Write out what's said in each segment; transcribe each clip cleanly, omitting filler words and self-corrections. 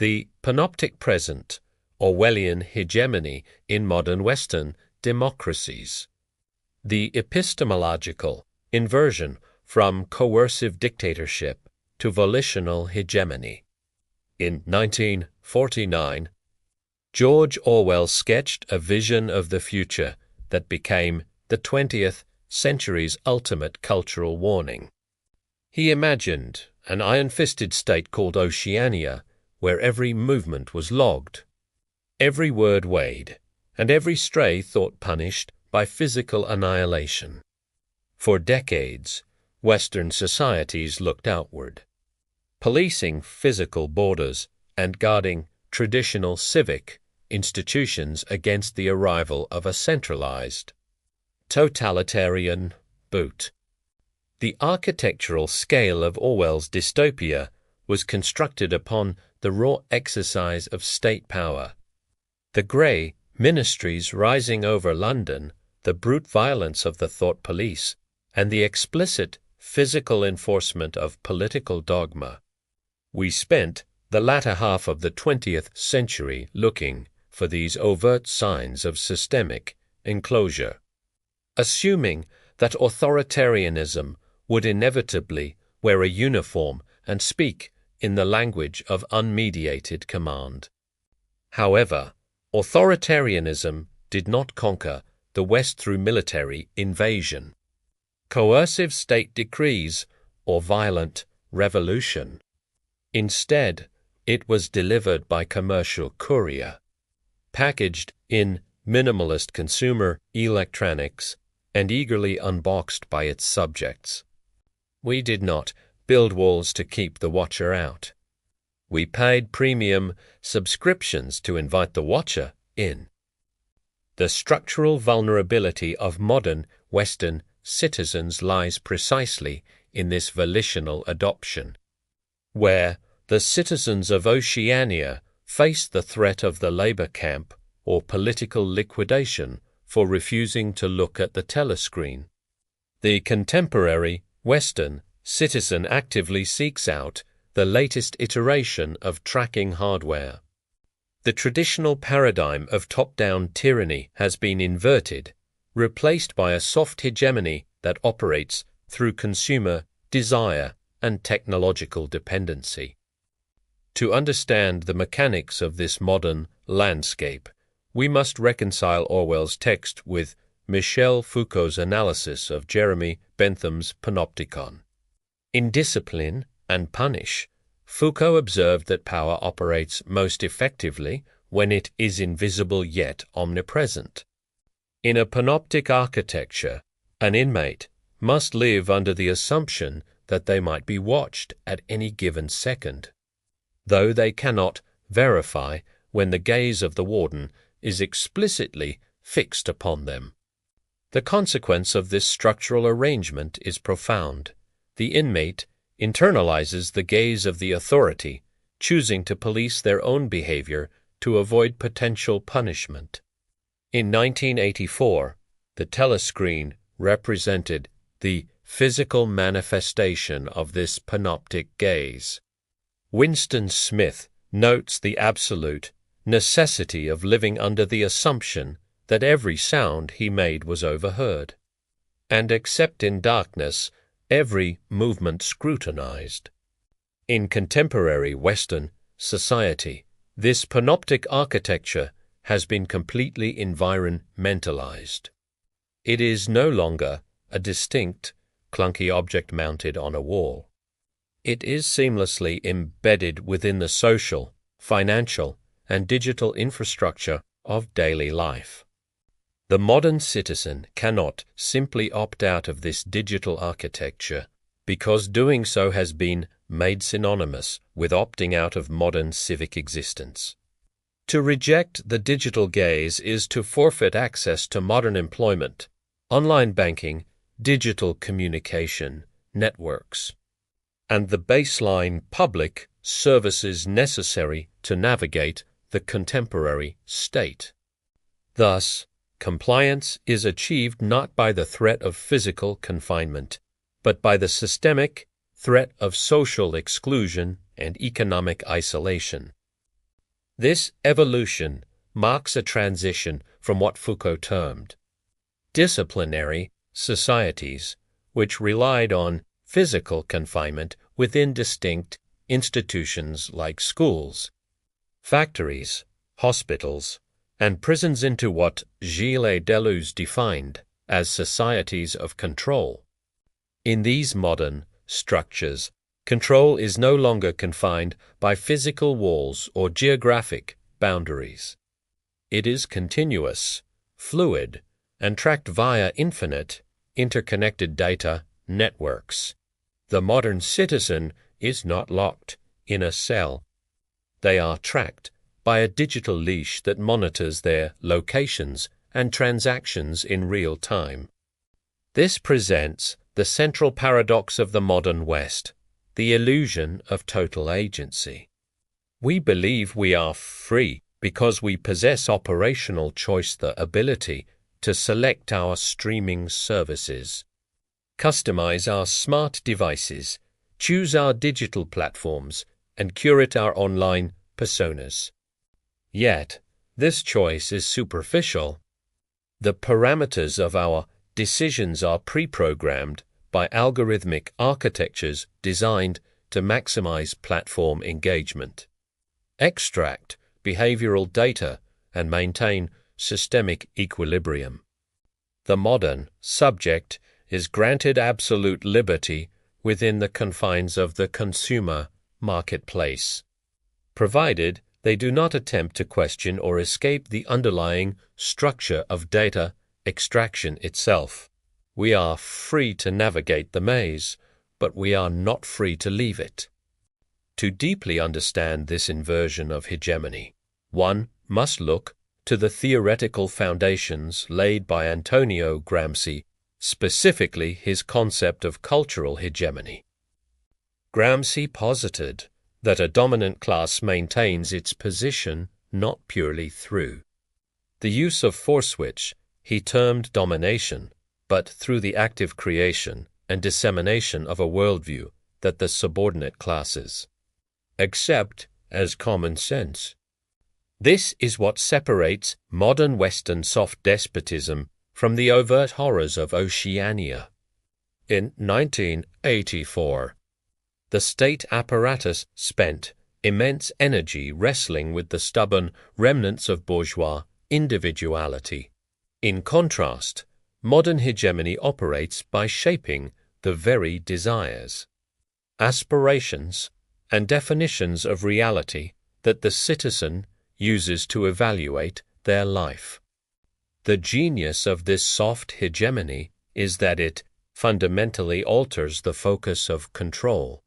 the panoptic present, Orwellian hegemony in modern Western democracies, the epistemological inversion from coercive dictatorship to volitional hegemony. In 1949, George Orwell sketched a vision of the future that became the 20th century's ultimate cultural warning. He imagined an iron-fisted state called Oceania, where every movement was logged, every word weighed, and every stray thought punished by physical annihilation. For decades, Western societies looked outward, policing physical borders and guarding traditional civic institutions against the arrival of a centralized, totalitarian boot. The architectural scale of Orwell's dystopia was constructed upon the raw exercise of state power. The grey ministries rising over London, the brute violence of the thought police, and the explicit physical enforcement of political dogma. We spent the latter half of the 20th century looking for these overt signs of systemic enclosure, assuming that authoritarianism would inevitably wear a uniform and speak in the language of unmediated command. However, authoritarianism did not conquer the West through military invasion, coercive state decrees, or violent revolution. Instead, it was delivered by commercial courier, packaged in minimalist consumer electronics and eagerly unboxed by its subjects. We did not build walls to keep the watcher out. We paid premium subscriptions to invite the watcher in. The structural vulnerability of modern Western citizens lies precisely in this volitional adoption, where the citizens of Oceania face the threat of the labor camp or political liquidation for refusing to look at the telescreen. The contemporary Western citizen actively seeks out the latest iteration of tracking hardware. The traditional paradigm of top-down tyranny has been inverted, replaced by a soft hegemony that operates through consumer desire and technological dependency. To understand the mechanics of this modern landscape, we must reconcile Orwell's text with Michel Foucault's analysis of Jeremy Bentham's Panopticon. In Discipline and Punish, Foucault observed that power operates most effectively when it is invisible yet omnipresent. In a panoptic architecture, an inmate must live under the assumption that they might be watched at any given second, though they cannot verify when the gaze of the warden is explicitly fixed upon them. The consequence of this structural arrangement is profound. The inmate internalizes the gaze of the authority, choosing to police their own behavior to avoid potential punishment. In 1984, the telescreen represented the physical manifestation of this panoptic gaze. Winston Smith notes the absolute necessity of living under the assumption that every sound he made was overheard, and except in darkness, every movement scrutinized. In contemporary Western society, this panoptic architecture has been completely environmentalized. It is no longer a distinct, clunky object mounted on a wall. It is seamlessly embedded within the social, financial, and digital infrastructure of daily life. The modern citizen cannot simply opt out of this digital architecture because doing so has been made synonymous with opting out of modern civic existence. To reject the digital gaze is to forfeit access to modern employment, online banking, digital communication networks, and the baseline public services necessary to navigate the contemporary state. Thus, compliance is achieved not by the threat of physical confinement, but by the systemic threat of social exclusion and economic isolation. This evolution marks a transition from what Foucault termed disciplinary societies, which relied on physical confinement within distinct institutions like schools, factories, hospitals, and prisons into what Gilles Deleuze defined as societies of control. In these modern structures, control is no longer confined by physical walls or geographic boundaries. It is continuous, fluid, and tracked via infinite, interconnected data networks. The modern citizen is not locked in a cell. They are tracked by a digital leash that monitors their locations and transactions in real time. This presents the central paradox of the modern West, the illusion of total agency. We believe we are free because we possess operational choice, the ability to select our streaming services, customize our smart devices, choose our digital platforms, and curate our online personas. Yet, this choice is superficial. The parameters of our decisions are pre-programmed by algorithmic architectures designed to maximize platform engagement, extract behavioral data, and maintain systemic equilibrium. The modern subject is granted absolute liberty within the confines of the consumer marketplace, provided they do not attempt to question or escape the underlying structure of data extraction itself. We are free to navigate the maze, but we are not free to leave it. To deeply understand this inversion of hegemony, one must look to the theoretical foundations laid by Antonio Gramsci, specifically his concept of cultural hegemony. Gramsci posited that a dominant class maintains its position not purely through the use of force, which he termed domination, but through the active creation and dissemination of a worldview that the subordinate classes accept as common sense. This is what separates modern Western soft despotism from the overt horrors of Oceania. In 1984, the state apparatus spent immense energy wrestling with the stubborn remnants of bourgeois individuality. In contrast, modern hegemony operates by shaping the very desires, aspirations, and definitions of reality that the citizen uses to evaluate their life. The genius of this soft hegemony is that it fundamentally alters the focus of control.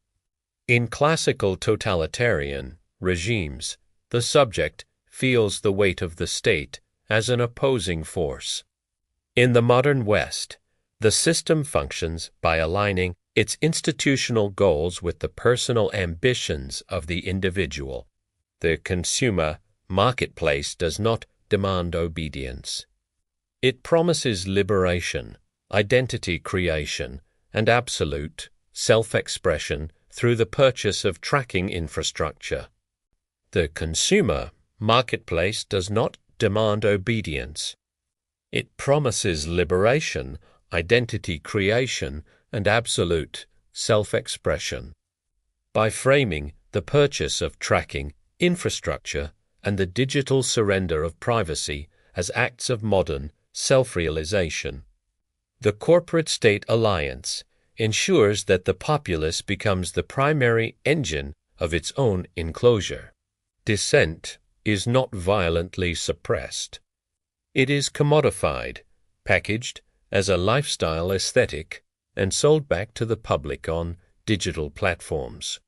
In classical totalitarian regimes, the subject feels the weight of the state as an opposing force. In the modern West, the system functions by aligning its institutional goals with the personal ambitions of the individual. The consumer marketplace does not demand obedience. It promises liberation, identity creation, and absolute self-expression through the purchase of tracking infrastructure. The consumer marketplace does not demand obedience. It promises liberation, identity creation, and absolute self-expression. By framing the purchase of tracking infrastructure and the digital surrender of privacy as acts of modern self-realization, the corporate-state alliance ensures that the populace becomes the primary engine of its own enclosure. Dissent is not violently suppressed. It is commodified, packaged as a lifestyle aesthetic, and sold back to the public on digital platforms.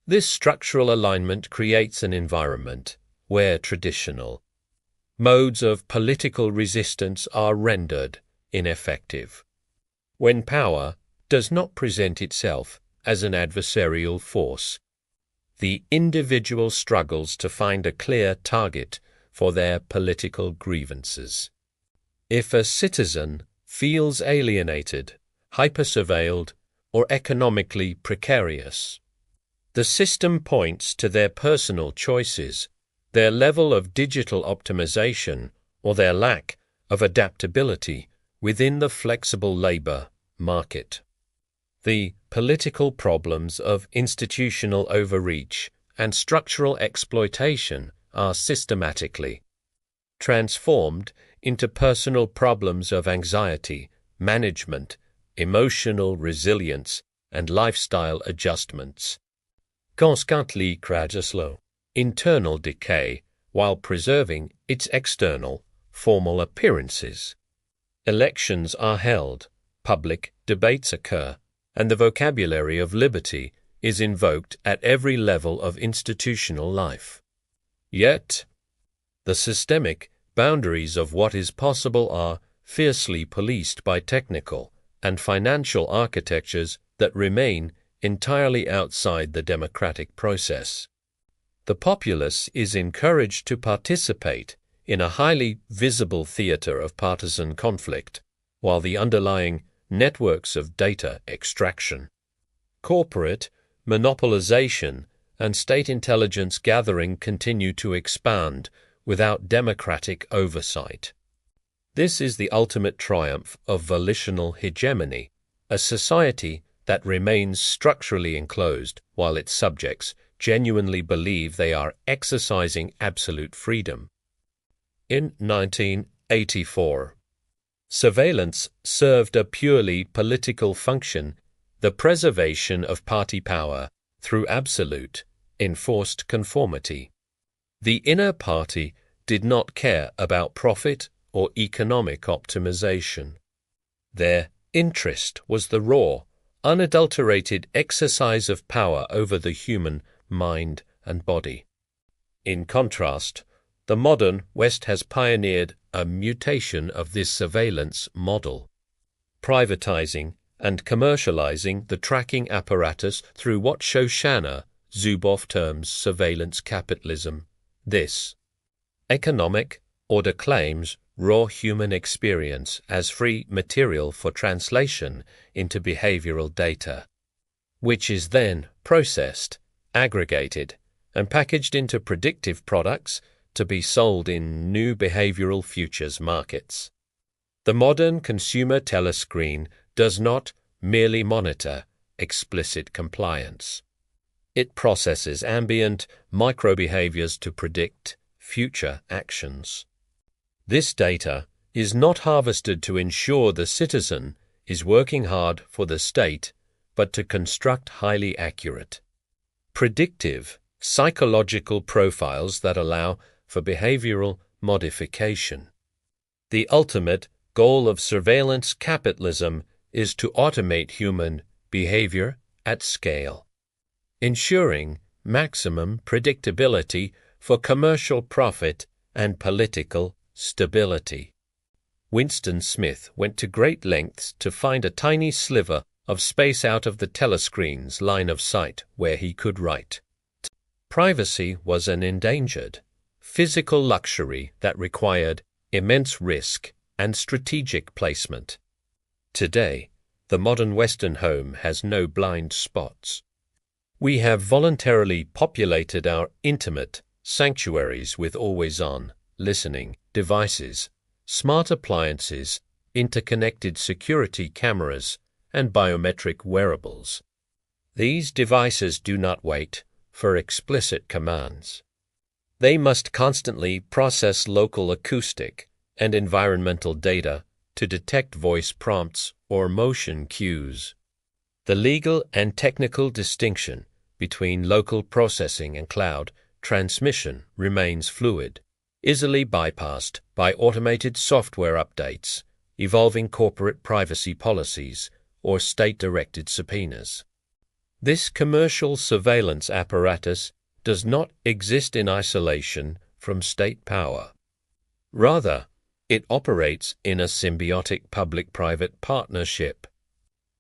This structural alignment creates an environment where traditional modes of political resistance are rendered ineffective. When power does not present itself as an adversarial force, the individual struggles to find a clear target for their political grievances. If a citizen feels alienated, hyper-surveilled, or economically precarious, the system points to their personal choices, their level of digital optimization, or their lack of adaptability within the flexible labor market. The political problems of institutional overreach and structural exploitation are systematically transformed into personal problems of anxiety, management, emotional resilience, and lifestyle adjustments. Constantly Krajaslow, internal decay while preserving its external, formal appearances. Elections are held, public debates occur, and the vocabulary of liberty is invoked at every level of institutional life. Yet, the systemic boundaries of what is possible are fiercely policed by technical and financial architectures that remain entirely outside the democratic process. The populace is encouraged to participate in a highly visible theater of partisan conflict, while the underlying networks of data extraction, corporate monopolization, and state intelligence gathering continue to expand without democratic oversight. This is the ultimate triumph of volitional hegemony, a society that remains structurally enclosed while its subjects genuinely believe they are exercising absolute freedom. In 1984, surveillance served a purely political function, the preservation of party power through absolute, enforced conformity. The inner party did not care about profit or economic optimization. Their interest was the raw, unadulterated exercise of power over the human mind and body. In contrast, the modern West has pioneered a mutation of this surveillance model, privatizing and commercializing the tracking apparatus through what Shoshana Zuboff terms surveillance capitalism. This economic order claims raw human experience as free material for translation into behavioral data, which is then processed, aggregated, and packaged into predictive products to be sold in new behavioral futures markets. The modern consumer telescreen does not merely monitor explicit compliance. It processes ambient microbehaviors to predict future actions. This data is not harvested to ensure the citizen is working hard for the state, but to construct highly accurate, predictive, psychological profiles that allow for behavioral modification. The ultimate goal of surveillance capitalism is to automate human behavior at scale, ensuring maximum predictability for commercial profit and political stability. Winston Smith went to great lengths to find a tiny sliver of space out of the telescreen's line of sight where he could write. Privacy was an endangered, physical luxury that required immense risk and strategic placement. Today, the modern Western home has no blind spots. We have voluntarily populated our intimate sanctuaries with always-on, listening devices, smart appliances, interconnected security cameras, and biometric wearables. These devices do not wait for explicit commands. They must constantly process local acoustic and environmental data to detect voice prompts or motion cues. The legal and technical distinction between local processing and cloud transmission remains fluid, easily bypassed by automated software updates, evolving corporate privacy policies, or state-directed subpoenas. This commercial surveillance apparatus does not exist in isolation from state power. Rather, it operates in a symbiotic public-private partnership.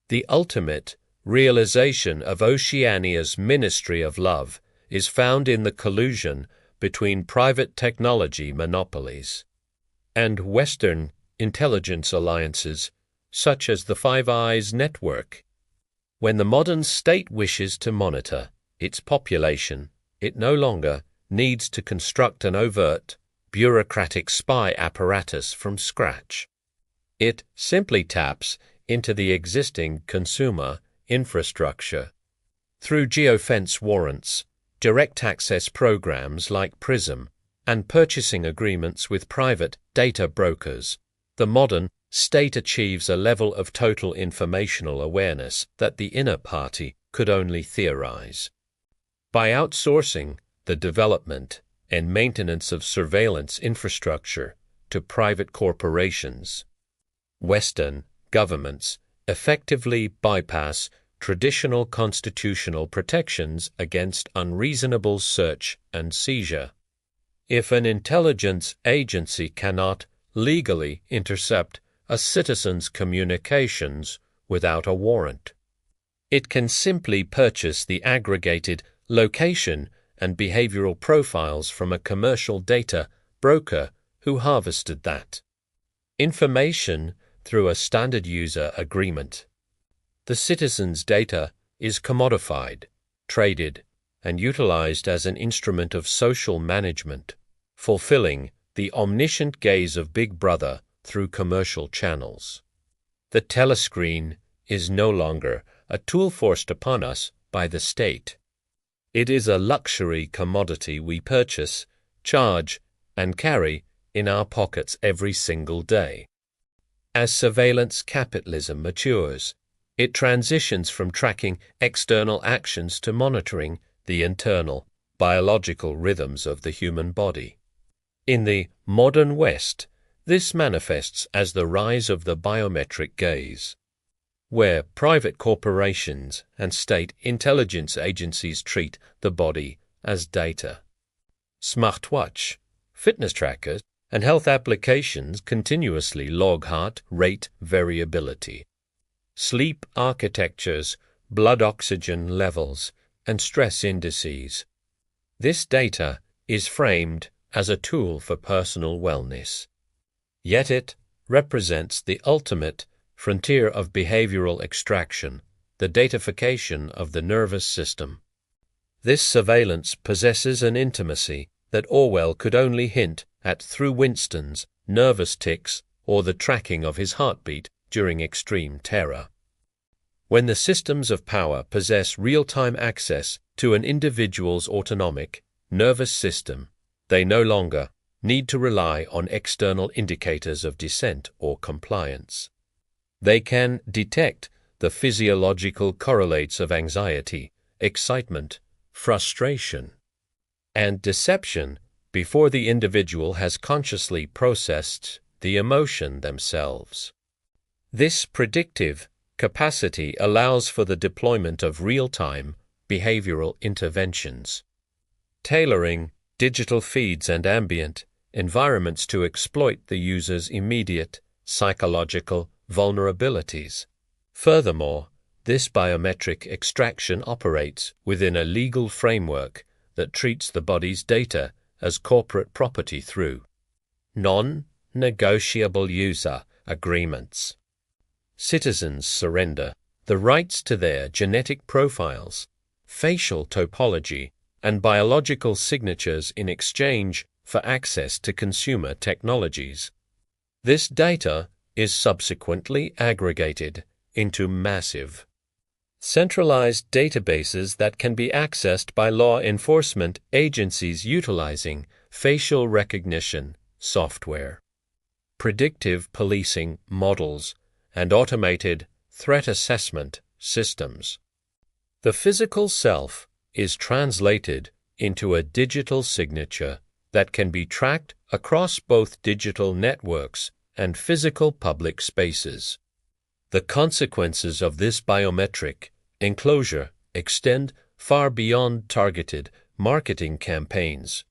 The ultimate realization of Oceania's Ministry of Love is found in the collusion between private technology monopolies and Western intelligence alliances such as the Five Eyes network. When the modern state wishes to monitor its population, it no longer needs to construct an overt, bureaucratic spy apparatus from scratch. It simply taps into the existing consumer infrastructure. Through geofence warrants, direct access programs like PRISM, and purchasing agreements with private data brokers, the modern state achieves a level of total informational awareness that the inner party could only theorize. By outsourcing the development and maintenance of surveillance infrastructure to private corporations, Western governments effectively bypass traditional constitutional protections against unreasonable search and seizure. If an intelligence agency cannot legally intercept a citizen's communications without a warrant, it can simply purchase the aggregated location and behavioral profiles from a commercial data broker who harvested that information through a standard user agreement. The citizen's data is commodified, traded, and utilized as an instrument of social management, fulfilling the omniscient gaze of Big Brother through commercial channels. The telescreen is no longer a tool forced upon us by the state. It is a luxury commodity we purchase, charge, and carry in our pockets every single day. As surveillance capitalism matures, it transitions from tracking external actions to monitoring the internal, biological rhythms of the human body. In the modern West, this manifests as the rise of the biometric gaze, where private corporations and state intelligence agencies treat the body as data. Smartwatch, fitness trackers, and health applications continuously log heart rate variability, sleep architectures, blood oxygen levels, and stress indices. This data is framed as a tool for personal wellness. Yet it represents the ultimate frontier of behavioral extraction, the datafication of the nervous system. This surveillance possesses an intimacy that Orwell could only hint at through Winston's nervous tics or the tracking of his heartbeat during extreme terror. When the systems of power possess real-time access to an individual's autonomic nervous system, they no longer need to rely on external indicators of dissent or compliance. They can detect the physiological correlates of anxiety, excitement, frustration, and deception before the individual has consciously processed the emotion themselves. This predictive capacity allows for the deployment of real-time behavioral interventions, tailoring digital feeds and ambient environments to exploit the user's immediate psychological vulnerabilities. Furthermore, this biometric extraction operates within a legal framework that treats the body's data as corporate property through non-negotiable user agreements. Citizens surrender the rights to their genetic profiles, facial topology, and biological signatures in exchange for access to consumer technologies. This data is subsequently aggregated into massive, centralized databases that can be accessed by law enforcement agencies utilizing facial recognition software, predictive policing models, and automated threat assessment systems. The physical self is translated into a digital signature that can be tracked across both digital networks and physical public spaces. The consequences of this biometric enclosure extend far beyond targeted marketing campaigns.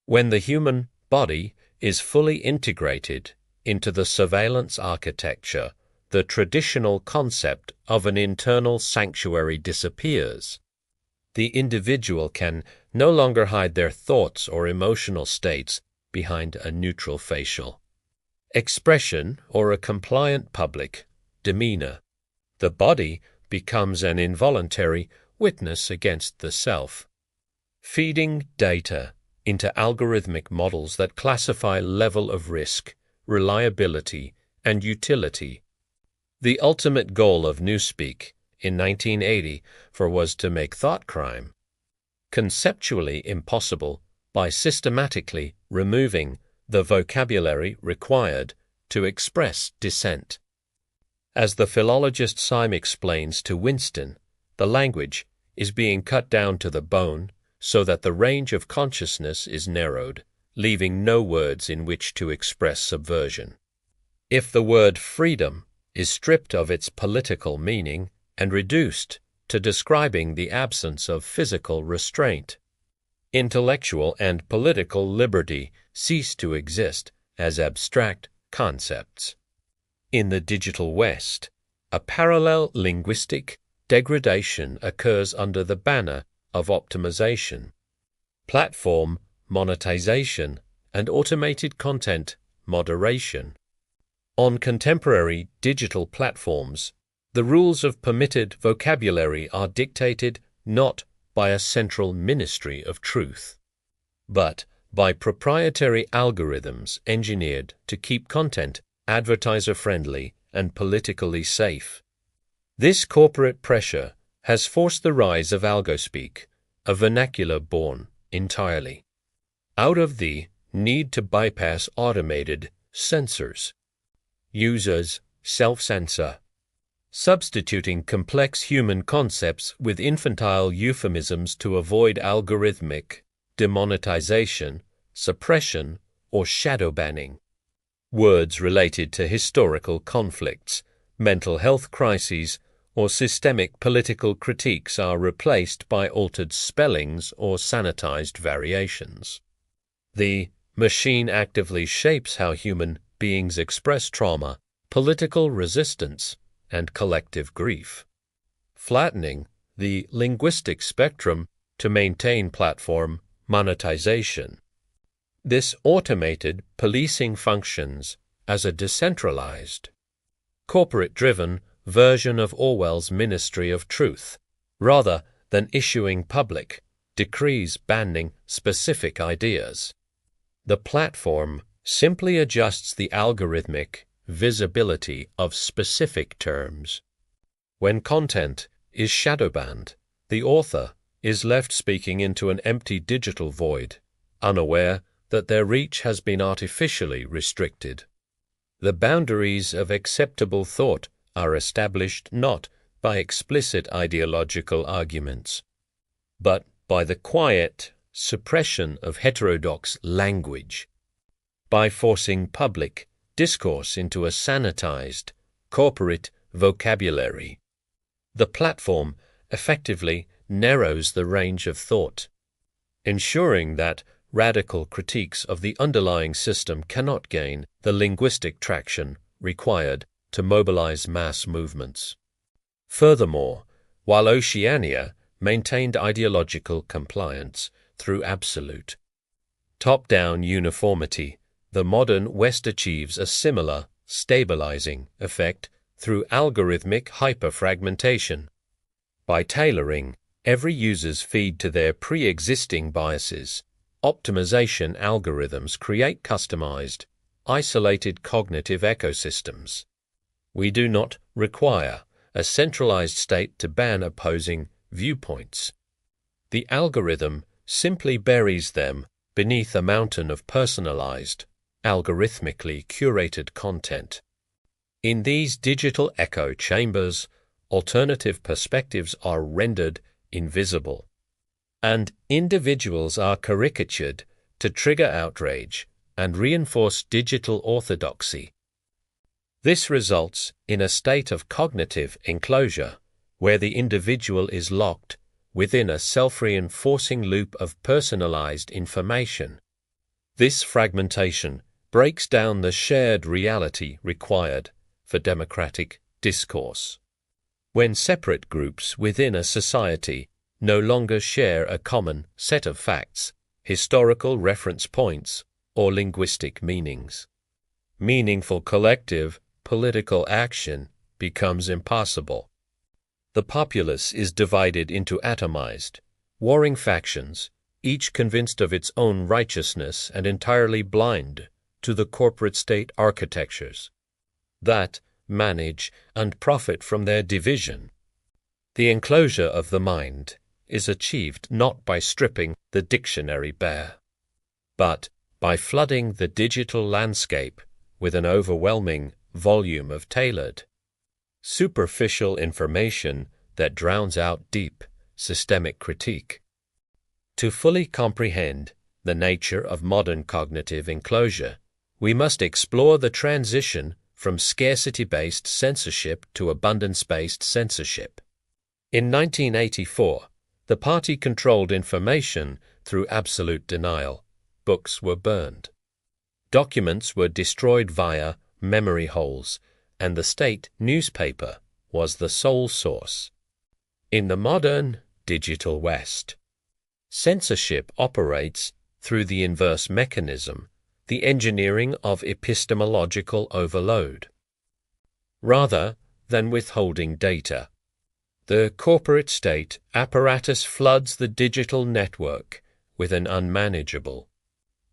When the human body is fully integrated into the surveillance architecture, the traditional concept of an internal sanctuary disappears. The individual can no longer hide their thoughts or emotional states behind a neutral facial expression or a compliant public demeanor. The body becomes an involuntary witness against the self. Feeding data into algorithmic models that classify level of risk, reliability, and utility. The ultimate goal of Newspeak in 1980 was to make thought crime conceptually impossible by systematically removing the vocabulary required to express dissent. As the philologist Syme explains to Winston, the language is being cut down to the bone so that the range of consciousness is narrowed, leaving no words in which to express subversion. If the word freedom is stripped of its political meaning and reduced to describing the absence of physical restraint, intellectual and political liberty cease to exist as abstract concepts. In the digital West, a parallel linguistic degradation occurs under the banner of optimization, platform monetization, and automated content moderation. On contemporary digital platforms, the rules of permitted vocabulary are dictated not by a central ministry of truth, but by proprietary algorithms engineered to keep content advertiser-friendly and politically safe. This corporate pressure has forced the rise of algospeak, a vernacular born entirely out of the need to bypass automated censors. Users self-censor, substituting complex human concepts with infantile euphemisms to avoid algorithmic demonetization, suppression, or shadow banning. Words related to historical conflicts, mental health crises, or systemic political critiques are replaced by altered spellings or sanitized variations. The machine actively shapes how human beings express trauma, political resistance, and collective grief, flattening the linguistic spectrum to maintain platform monetization. This automated policing functions as a decentralized, corporate-driven version of Orwell's Ministry of Truth, rather than issuing public decrees banning specific ideas. The platform simply adjusts the algorithmic visibility of specific terms. When content is shadow banned, the author is left speaking into an empty digital void, unaware that their reach has been artificially restricted. The boundaries of acceptable thought are established not by explicit ideological arguments, but by the quiet suppression of heterodox language, by forcing public discourse into a sanitized, corporate vocabulary. The platform effectively narrows the range of thought, ensuring that radical critiques of the underlying system cannot gain the linguistic traction required to mobilize mass movements. Furthermore, while Oceania maintained ideological compliance through absolute top-down uniformity, the modern West achieves a similar stabilizing effect through algorithmic hyperfragmentation. By tailoring every user's feed to their pre-existing biases, optimization algorithms create customized, isolated cognitive ecosystems. We do not require a centralized state to ban opposing viewpoints. The algorithm simply buries them beneath a mountain of personalized, algorithmically curated content. In these digital echo chambers, alternative perspectives are rendered invisible, and individuals are caricatured to trigger outrage and reinforce digital orthodoxy. This results in a state of cognitive enclosure, where the individual is locked within a self-reinforcing loop of personalized information. This fragmentation breaks down the shared reality required for democratic discourse. When separate groups within a society no longer share a common set of facts, historical reference points, or linguistic meanings, meaningful collective political action becomes impossible. The populace is divided into atomized, warring factions each convinced of its own righteousness and entirely blind to the corporate state architectures that manage and profit from their division. The enclosure of the mind is achieved not by stripping the dictionary bare, but by flooding the digital landscape with an overwhelming volume of tailored, superficial information that drowns out deep, systemic critique. To fully comprehend the nature of modern cognitive enclosure, we must explore the transition from scarcity-based censorship to abundance-based censorship. In 1984, the party controlled information through absolute denial. Books were burned. Documents were destroyed via memory holes, and the state newspaper was the sole source. In the modern digital West, censorship operates through the inverse mechanism, the engineering of epistemological overload. Rather than withholding data, the corporate state apparatus floods the digital network with an unmanageable,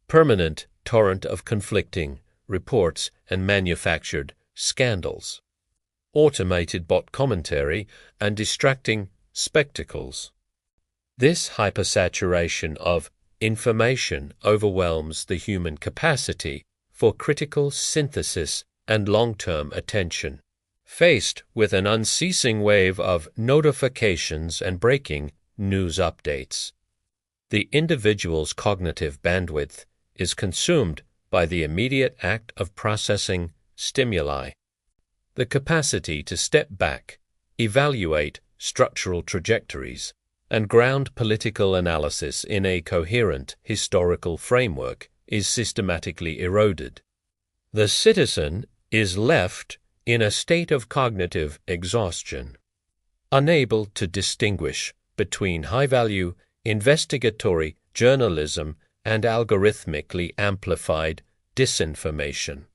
permanent torrent of conflicting reports and manufactured scandals, automated bot commentary, and distracting spectacles. This hypersaturation of information overwhelms the human capacity for critical synthesis and long-term attention. Faced with an unceasing wave of notifications and breaking news updates, the individual's cognitive bandwidth is consumed by the immediate act of processing stimuli. The capacity to step back, evaluate structural trajectories, and ground political analysis in a coherent historical framework is systematically eroded. The citizen is left in a state of cognitive exhaustion, unable to distinguish between high-value investigatory journalism and algorithmically amplified disinformation.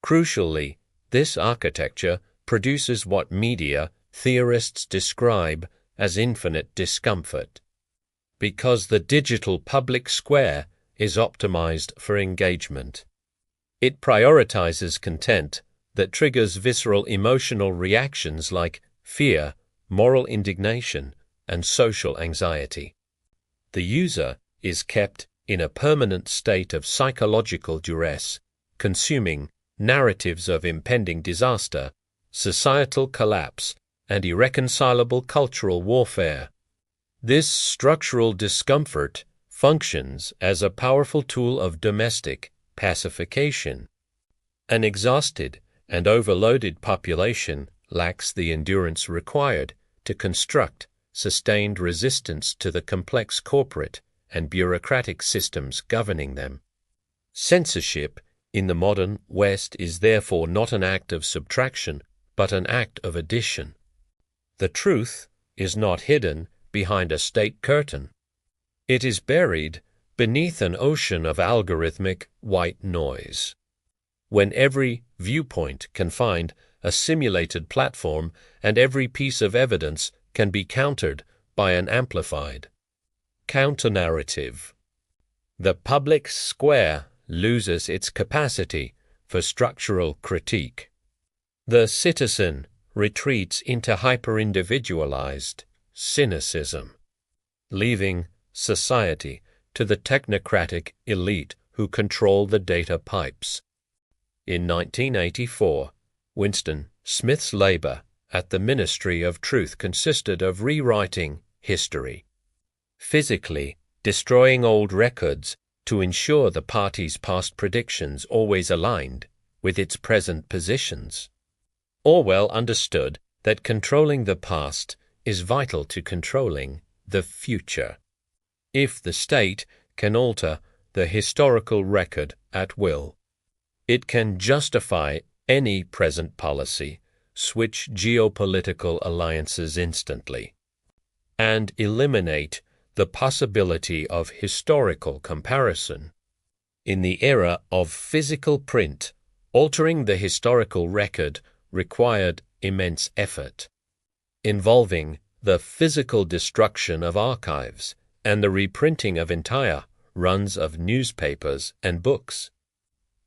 Crucially, this architecture produces what media theorists describe as infinite discomfort, because the digital public square is optimized for engagement. It prioritizes content that triggers visceral emotional reactions like fear, moral indignation, and social anxiety. The user is kept in a permanent state of psychological duress, consuming narratives of impending disaster, societal collapse, and irreconcilable cultural warfare. This structural discomfort functions as a powerful tool of domestic pacification. An exhausted and overloaded population lacks the endurance required to construct sustained resistance to the complex corporate and bureaucratic systems governing them. Censorship in the modern West is therefore not an act of subtraction, but an act of addition. The truth is not hidden behind a state curtain. It is buried beneath an ocean of algorithmic white noise. When every viewpoint can find a simulated platform and every piece of evidence can be countered by an amplified counter-narrative, the public square loses its capacity for structural critique. The citizen retreats into hyper-individualized cynicism, leaving society to the technocratic elite who control the data pipes. In 1984, Winston Smith's labor at the Ministry of Truth consisted of rewriting history, physically destroying old records to ensure the party's past predictions always aligned with its present positions. Orwell understood that controlling the past is vital to controlling the future. If the state can alter the historical record at will, it can justify any present policy, switch geopolitical alliances instantly, and eliminate the possibility of historical comparison. In the era of physical print, altering the historical record required immense effort, involving the physical destruction of archives and the reprinting of entire runs of newspapers and books.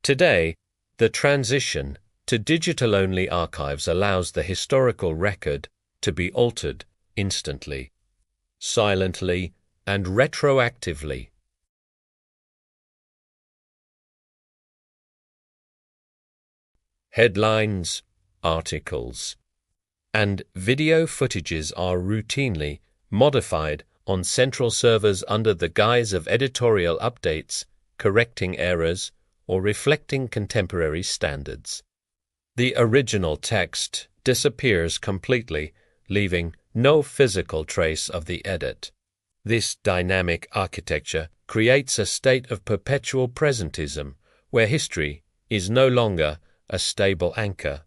Today, the transition to digital-only archives allows the historical record to be altered instantly, silently, and retroactively. Headlines, articles, and video footages are routinely modified on central servers under the guise of editorial updates, correcting errors, or reflecting contemporary standards. The original text disappears completely, leaving no physical trace of the edit. This dynamic architecture creates a state of perpetual presentism, where history is no longer a stable anchor,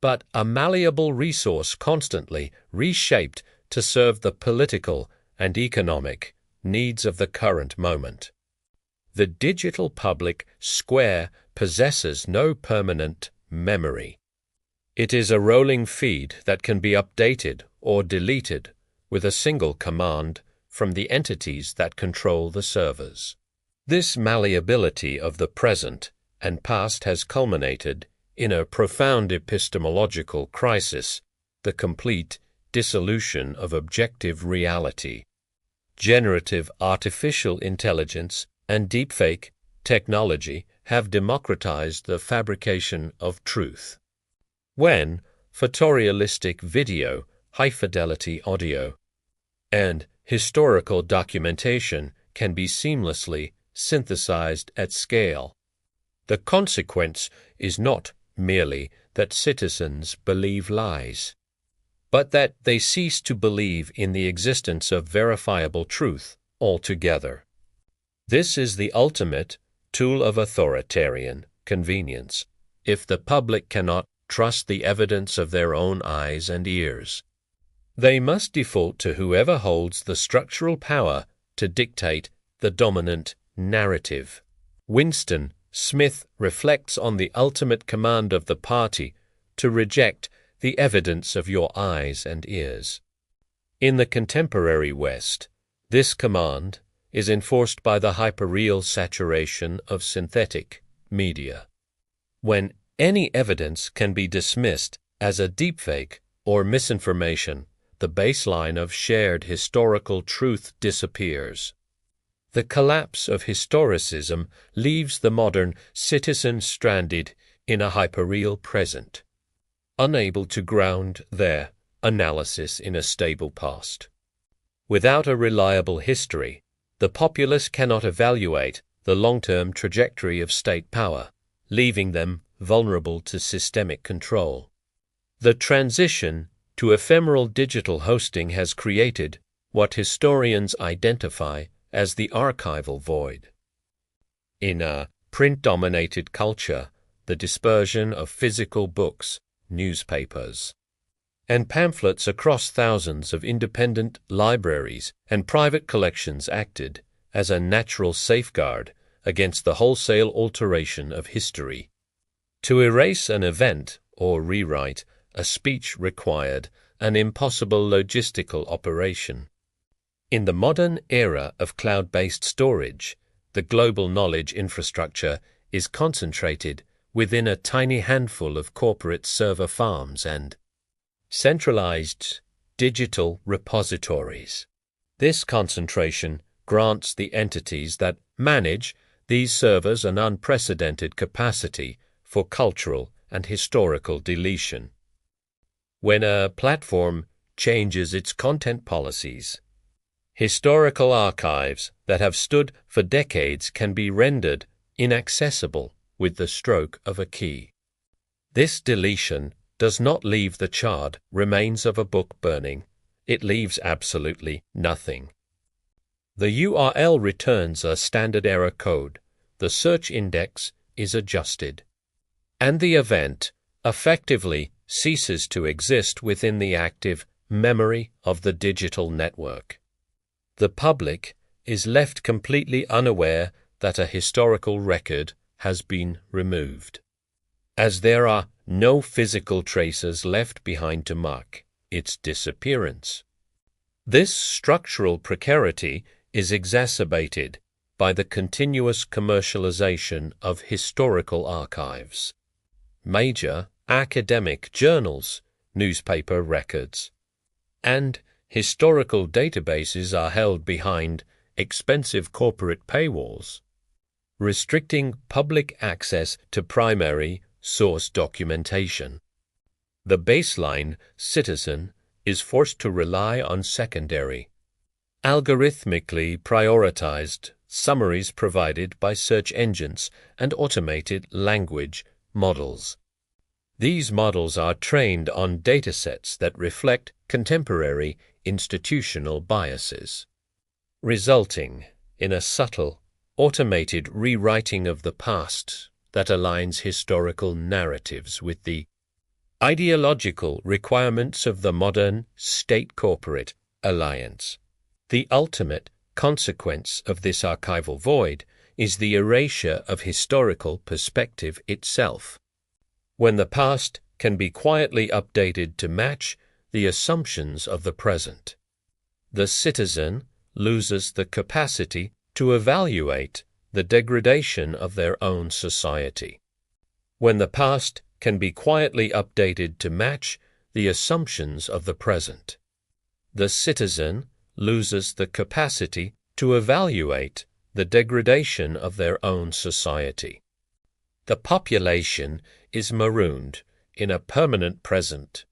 but a malleable resource constantly reshaped to serve the political and economic needs of the current moment. The digital public square possesses no permanent memory. It is a rolling feed that can be updated or deleted with a single command from the entities that control the servers. This malleability of the present and past has culminated in a profound epistemological crisis, the complete dissolution of objective reality. Generative artificial intelligence and deepfake technology have democratized the fabrication of truth. When photorealistic video, high-fidelity audio, and historical documentation can be seamlessly synthesized at scale, the consequence is not merely that citizens believe lies, but that they cease to believe in the existence of verifiable truth altogether. This is the ultimate tool of authoritarian convenience, if the public cannot trust the evidence of their own eyes and ears. They must default to whoever holds the structural power to dictate the dominant narrative. Winston Smith reflects on the ultimate command of the party to reject the evidence of your eyes and ears. In the contemporary West, this command is enforced by the hyperreal saturation of synthetic media. When any evidence can be dismissed as a deepfake or misinformation, the baseline of shared historical truth disappears. The collapse of historicism leaves the modern citizen stranded in a hyperreal present, unable to ground their analysis in a stable past. Without a reliable history, the populace cannot evaluate the long-term trajectory of state power, leaving them vulnerable to systemic control. The transition to ephemeral digital hosting has created what historians identify as the archival void. In a print-dominated culture, the dispersion of physical books, newspapers, and pamphlets across thousands of independent libraries and private collections acted as a natural safeguard against the wholesale alteration of history. To erase an event or rewrite a speech required an impossible logistical operation. In the modern era of cloud-based storage, the global knowledge infrastructure is concentrated within a tiny handful of corporate server farms and centralized digital repositories. This concentration grants the entities that manage these servers an unprecedented capacity for cultural and historical deletion. When a platform changes its content policies, historical archives that have stood for decades can be rendered inaccessible with the stroke of a key. This deletion does not leave the charred remains of a book burning. It leaves absolutely nothing. The URL returns a standard error code, the search index is adjusted, and the event effectively ceases to exist within the active memory of the digital network. The public is left completely unaware that a historical record has been removed, as there are no physical traces left behind to mark its disappearance. This structural precarity is exacerbated by the continuous commercialization of historical archives. Major academic journals, newspaper records, and historical databases are held behind expensive corporate paywalls, restricting public access to primary source documentation. The baseline citizen is forced to rely on secondary, algorithmically prioritized summaries provided by search engines and automated language models. These models are trained on datasets that reflect contemporary institutional biases, resulting in a subtle, automated rewriting of the past that aligns historical narratives with the ideological requirements of the modern state-corporate alliance. The ultimate consequence of this archival void is the erasure of historical perspective itself. When the past can be quietly updated to match the assumptions of the present, the citizen loses the capacity to evaluate the degradation of their own society. When the past can be quietly updated to match the assumptions of the present, the citizen loses the capacity to evaluate the degradation of their own society. The population is marooned in a permanent present,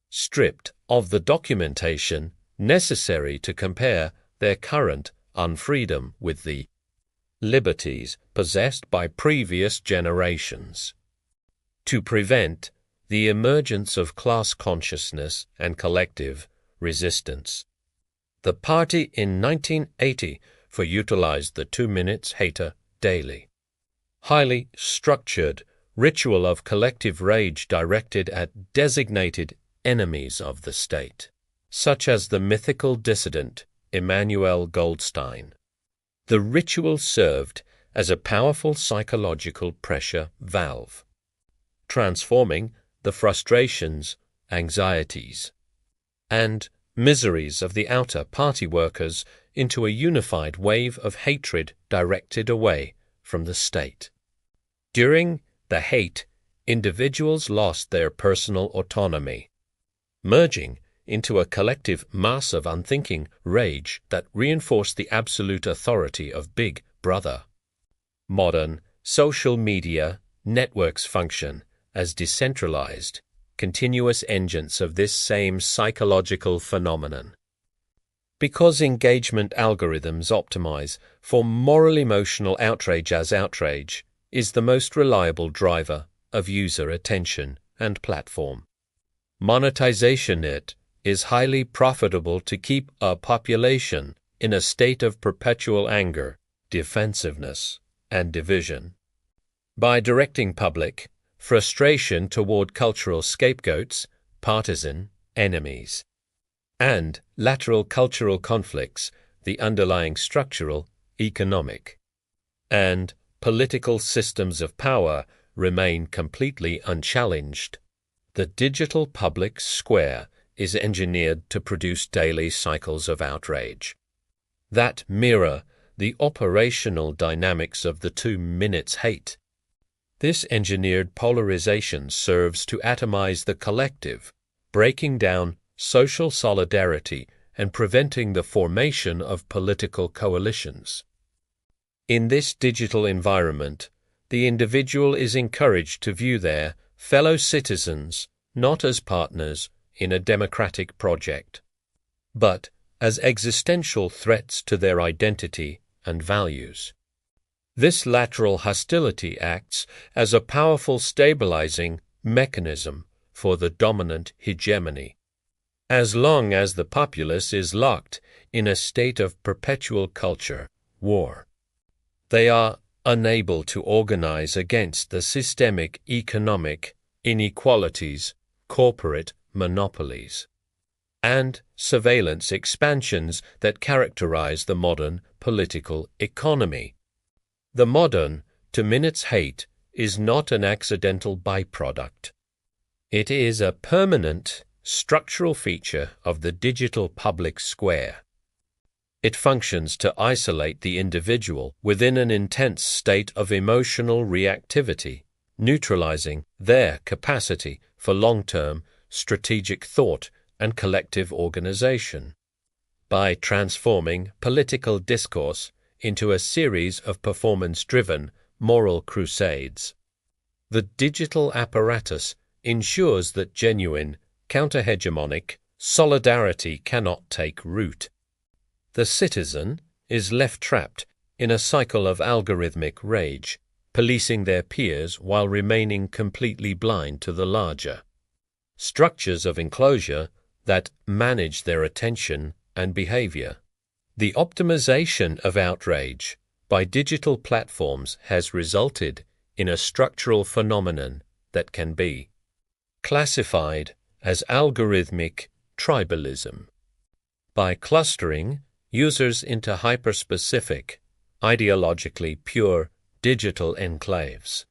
stripped of the documentation necessary to compare their current unfreedom with the liberties possessed by previous generations. To prevent the emergence of class consciousness and collective resistance, the party in 1980 utilized the 2 minutes hater daily. Highly structured ritual of collective rage directed at designated enemies of the state, such as the mythical dissident Emmanuel Goldstein. The ritual served as a powerful psychological pressure valve, transforming the frustrations, anxieties, and miseries of the outer party workers into a unified wave of hatred directed away from the state. During the hate, individuals lost their personal autonomy, merging into a collective mass of unthinking rage that reinforced the absolute authority of Big Brother. Modern social media networks function as decentralized, continuous engines of this same psychological phenomenon. Because engagement algorithms optimize for moral-emotional outrage as outrage is the most reliable driver of user attention and platform. Monetization it is highly profitable to keep a population in a state of perpetual anger, defensiveness, and division. By directing public frustration toward cultural scapegoats, partisan enemies, and lateral cultural conflicts, the underlying structural, economic, and political systems of power remain completely unchallenged. The digital public square is engineered to produce daily cycles of outrage that mirror the operational dynamics of the 2 minutes hate. This engineered polarization serves to atomize the collective, breaking down social solidarity and preventing the formation of political coalitions. In this digital environment, the individual is encouraged to view their fellow citizens not as partners in a democratic project, but as existential threats to their identity and values. This lateral hostility acts as a powerful stabilizing mechanism for the dominant hegemony. As long as the populace is locked in a state of perpetual culture war, they are unable to organize against the systemic economic inequalities, corporate monopolies, and surveillance expansions that characterize the modern political economy. The modern 2 minutes hate is not an accidental byproduct. It is a permanent, structural feature of the digital public square. It functions to isolate the individual within an intense state of emotional reactivity, neutralizing their capacity for long-term strategic thought and collective organization. By transforming political discourse into a series of performance-driven moral crusades, the digital apparatus ensures that genuine, counter-hegemonic solidarity cannot take root. The citizen is left trapped in a cycle of algorithmic rage, policing their peers while remaining completely blind to the larger structures of enclosure that manage their attention and behavior. The optimization of outrage by digital platforms has resulted in a structural phenomenon that can be classified as algorithmic tribalism. By clustering users into hyperspecific, ideologically pure digital enclaves,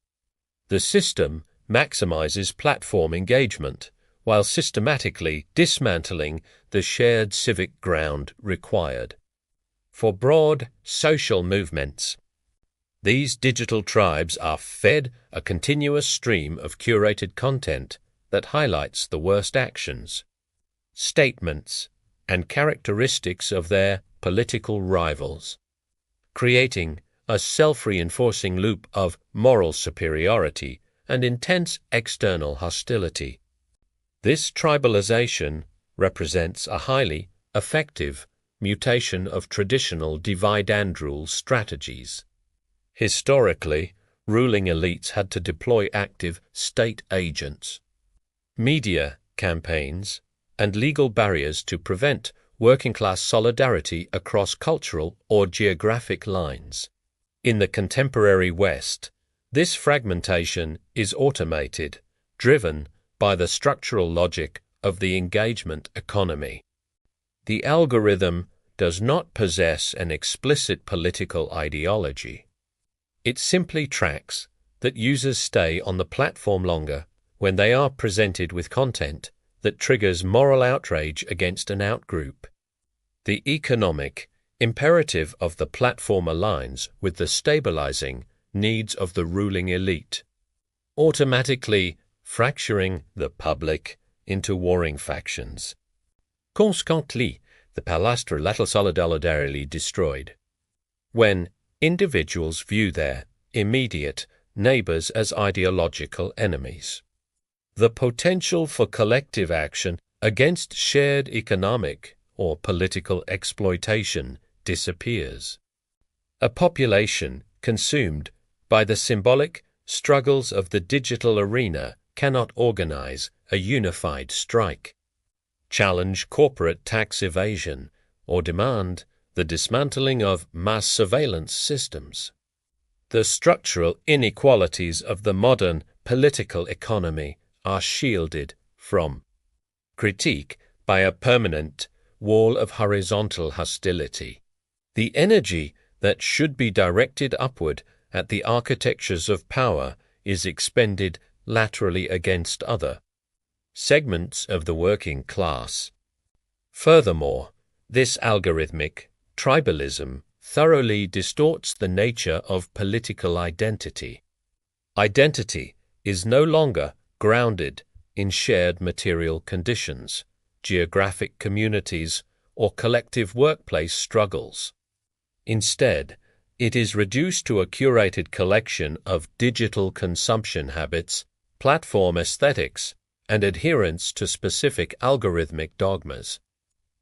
the system maximizes platform engagement while systematically dismantling the shared civic ground required for broad social movements. These digital tribes are fed a continuous stream of curated content that highlights the worst actions, statements, and characteristics of their political rivals, creating a self-reinforcing loop of moral superiority and intense external hostility. This tribalization represents a highly effective mutation of traditional divide-and-rule strategies. Historically, ruling elites had to deploy active state agents, media campaigns, and legal barriers to prevent working-class solidarity across cultural or geographic lines. In the contemporary West, this fragmentation is automated, driven by the structural logic of the engagement economy. The algorithm does not possess an explicit political ideology. It simply tracks that users stay on the platform longer when they are presented with content that triggers moral outrage against an outgroup. The economic imperative of the platform aligns with the stabilizing needs of the ruling elite, automatically fracturing the public into warring factions. Consequently, the palastre latal solidarily destroyed. When individuals view their immediate neighbors as ideological enemies, the potential for collective action against shared economic or political exploitation disappears. A population consumed by the symbolic struggles of the digital arena cannot organize a unified strike, challenge corporate tax evasion, or demand the dismantling of mass surveillance systems. The structural inequalities of the modern political economy are shielded from critique by a permanent wall of horizontal hostility. The energy that should be directed upward at the architectures of power is expended laterally against other segments of the working class. Furthermore, this algorithmic tribalism thoroughly distorts the nature of political identity. Identity is no longer grounded in shared material conditions, geographic communities, or collective workplace struggles. Instead, it is reduced to a curated collection of digital consumption habits, platform aesthetics, and adherence to specific algorithmic dogmas.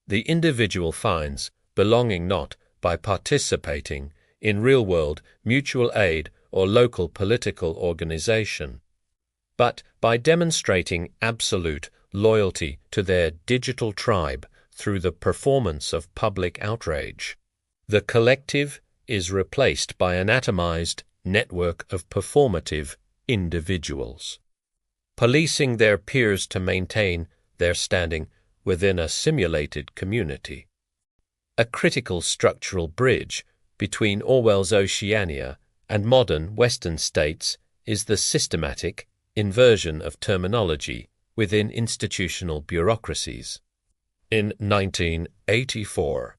The individual finds belonging not by participating in real-world mutual aid or local political organization, but by demonstrating absolute loyalty to their digital tribe through the performance of public outrage. The collective is replaced by an atomized network of performative individuals, policing their peers to maintain their standing within a simulated community. A critical structural bridge between Orwell's Oceania and modern Western states is the systematic inversion of terminology within institutional bureaucracies. In 1984,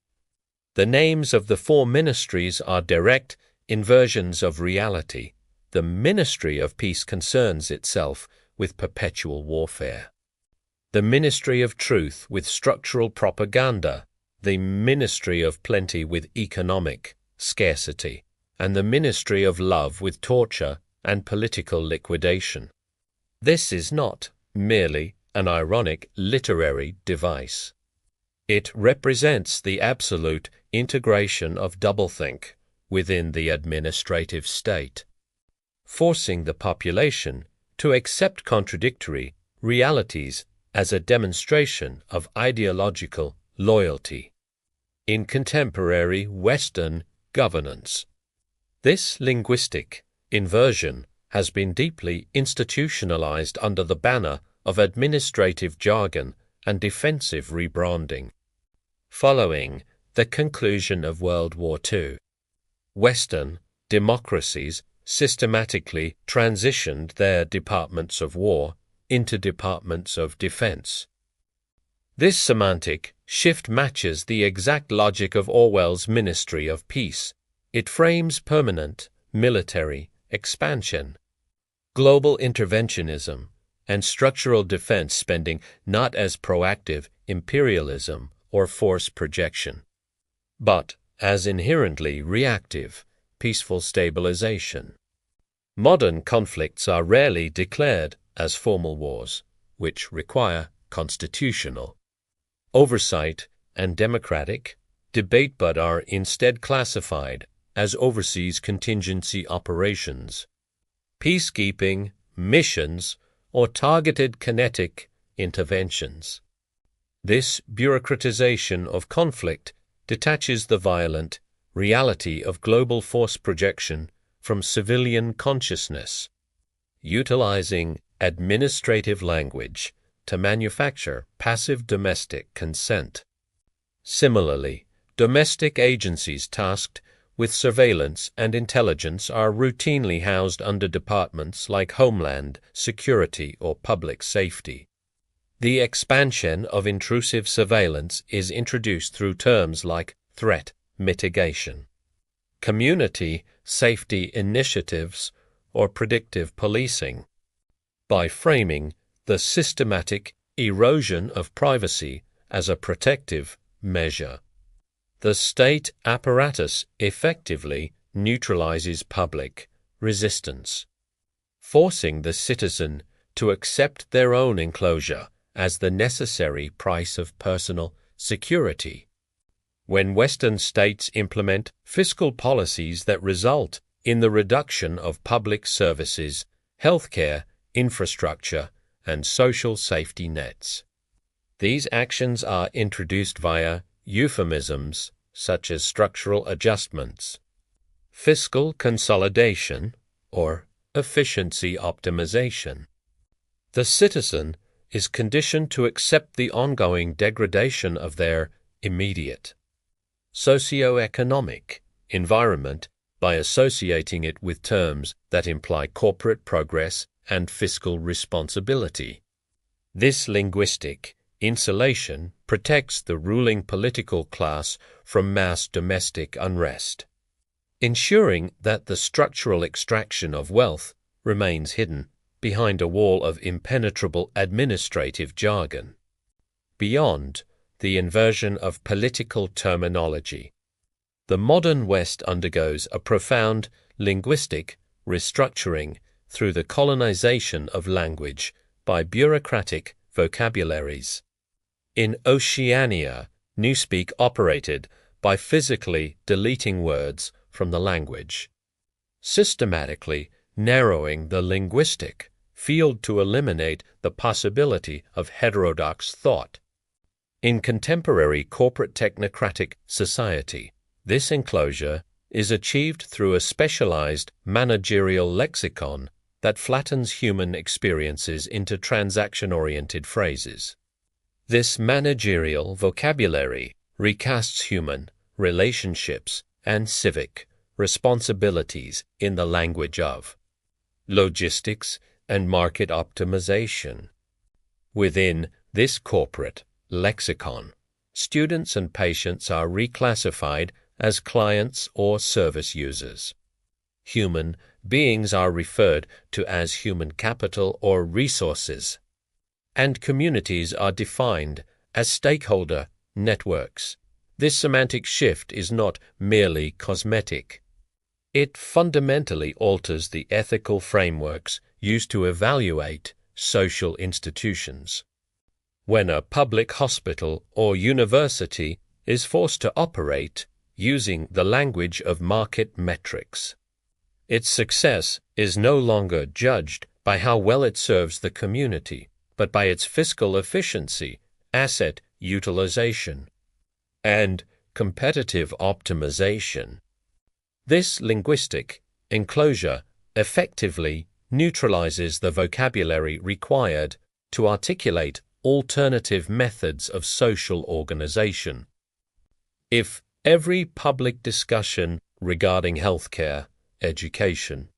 The names of the four ministries are direct inversions of reality. The Ministry of Peace concerns itself with perpetual warfare. The Ministry of Truth with structural propaganda, the Ministry of Plenty with economic scarcity, and the Ministry of Love with torture and political liquidation. This is not merely an ironic literary device. It represents the absolute integration of doublethink within the administrative state, forcing the population to accept contradictory realities as a demonstration of ideological loyalty in contemporary Western governance. This linguistic inversion has been deeply institutionalized under the banner of administrative jargon and defensive rebranding. Following the conclusion of World War II, Western democracies systematically transitioned their departments of war into departments of defense. This semantic shift matches the exact logic of Orwell's Ministry of Peace. It frames permanent military expansion, global interventionism, and structural defense spending not as proactive imperialism or force projection, but as inherently reactive, peaceful stabilization. Modern conflicts are rarely declared as formal wars, which require constitutional oversight and democratic debate, but are instead classified as overseas contingency operations, peacekeeping missions, or targeted kinetic interventions. This bureaucratization of conflict detaches the violent reality of global force projection from civilian consciousness, utilizing administrative language to manufacture passive domestic consent. Similarly, domestic agencies tasked with surveillance and intelligence are routinely housed under departments like Homeland Security or Public Safety. The expansion of intrusive surveillance is introduced through terms like threat mitigation, community safety initiatives, or predictive policing. By framing the systematic erosion of privacy as a protective measure, the state apparatus effectively neutralizes public resistance, forcing the citizen to accept their own enclosure as the necessary price of personal security. When Western states implement fiscal policies that result in the reduction of public services, healthcare, infrastructure, and social safety nets, these actions are introduced via euphemisms such as structural adjustments, fiscal consolidation, or efficiency optimization. The citizen is conditioned to accept the ongoing degradation of their immediate socio-economic environment by associating it with terms that imply corporate progress and fiscal responsibility. This linguistic insulation protects the ruling political class from mass domestic unrest, ensuring that the structural extraction of wealth remains hidden behind a wall of impenetrable administrative jargon. Beyond the inversion of political terminology, the modern West undergoes a profound linguistic restructuring through the colonization of language by bureaucratic vocabularies. In Oceania, Newspeak operated by physically deleting words from the language, systematically narrowing the linguistic field to eliminate the possibility of heterodox thought. In contemporary corporate technocratic society, this enclosure is achieved through a specialized managerial lexicon that flattens human experiences into transaction-oriented phrases. This managerial vocabulary recasts human relationships and civic responsibilities in the language of logistics and market optimization. Within this corporate lexicon, students and patients are reclassified as clients or service users. Human beings are referred to as human capital or resources, and communities are defined as stakeholder networks. This semantic shift is not merely cosmetic. It fundamentally alters the ethical frameworks used to evaluate social institutions. When a public hospital or university is forced to operate using the language of market metrics, its success is no longer judged by how well it serves the community, but by its fiscal efficiency, asset utilization, and competitive optimization. This linguistic enclosure effectively neutralizes the vocabulary required to articulate alternative methods of social organization. If every public discussion regarding healthcare, education,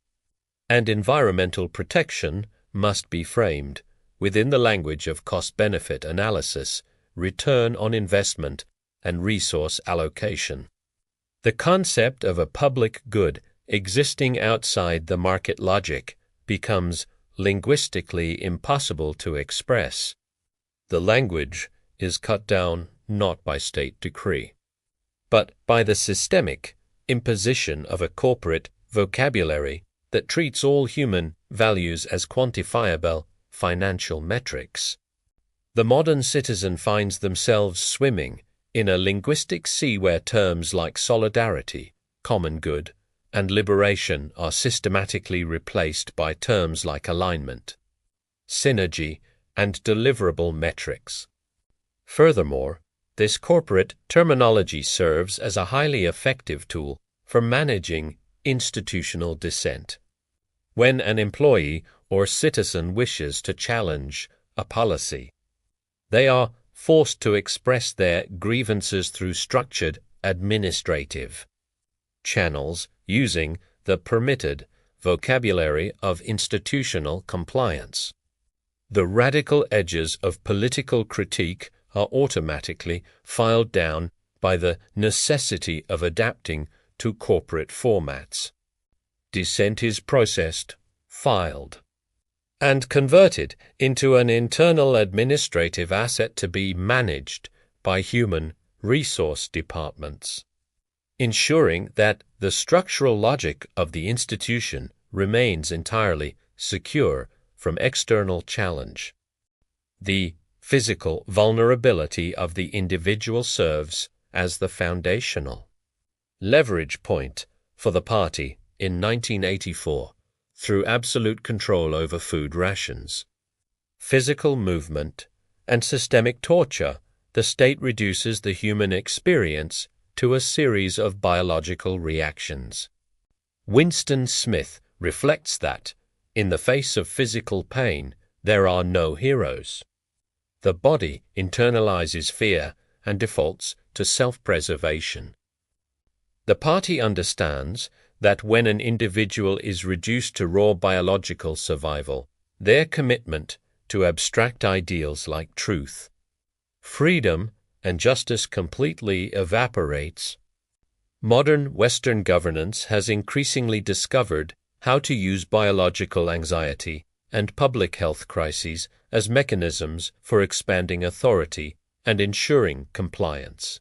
and environmental protection must be framed within the language of cost-benefit analysis, return on investment, and resource allocation, the concept of a public good existing outside the market logic becomes linguistically impossible to express. The language is cut down not by state decree, but by the systemic imposition of a corporate vocabulary that treats all human values as quantifiable financial metrics. The modern citizen finds themselves swimming in a linguistic sea where terms like solidarity, common good, and liberation are systematically replaced by terms like alignment, synergy, and deliverable metrics. Furthermore, this corporate terminology serves as a highly effective tool for managing institutional dissent. When an employee or citizen wishes to challenge a policy, they are forced to express their grievances through structured administrative channels using the permitted vocabulary of institutional compliance. The radical edges of political critique are automatically filed down by the necessity of adapting to corporate formats. Dissent is processed, filed, and converted into an internal administrative asset to be managed by human resource departments, ensuring that the structural logic of the institution remains entirely secure from external challenge. The physical vulnerability of the individual serves as the foundational leverage point for the party in 1984 through absolute control over food rations, physical movement, and systemic torture. The state reduces the human experience to a series of biological reactions. Winston Smith reflects that, in the face of physical pain, there are no heroes. The body internalizes fear and defaults to self-preservation. The party understands that when an individual is reduced to raw biological survival, their commitment to abstract ideals like truth, freedom, and justice completely evaporates. Modern Western governance has increasingly discovered how to use biological anxiety and public health crises as mechanisms for expanding authority and ensuring compliance.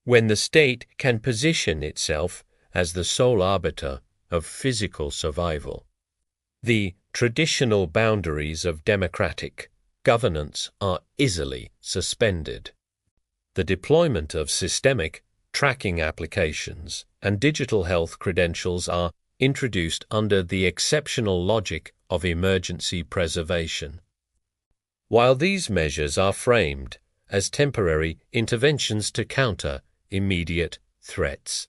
When the state can position itself as the sole arbiter of physical survival, the traditional boundaries of democratic governance are easily suspended. The deployment of systemic tracking applications and digital health credentials are introduced under the exceptional logic of emergency preservation. While these measures are framed as temporary interventions to counter immediate threats,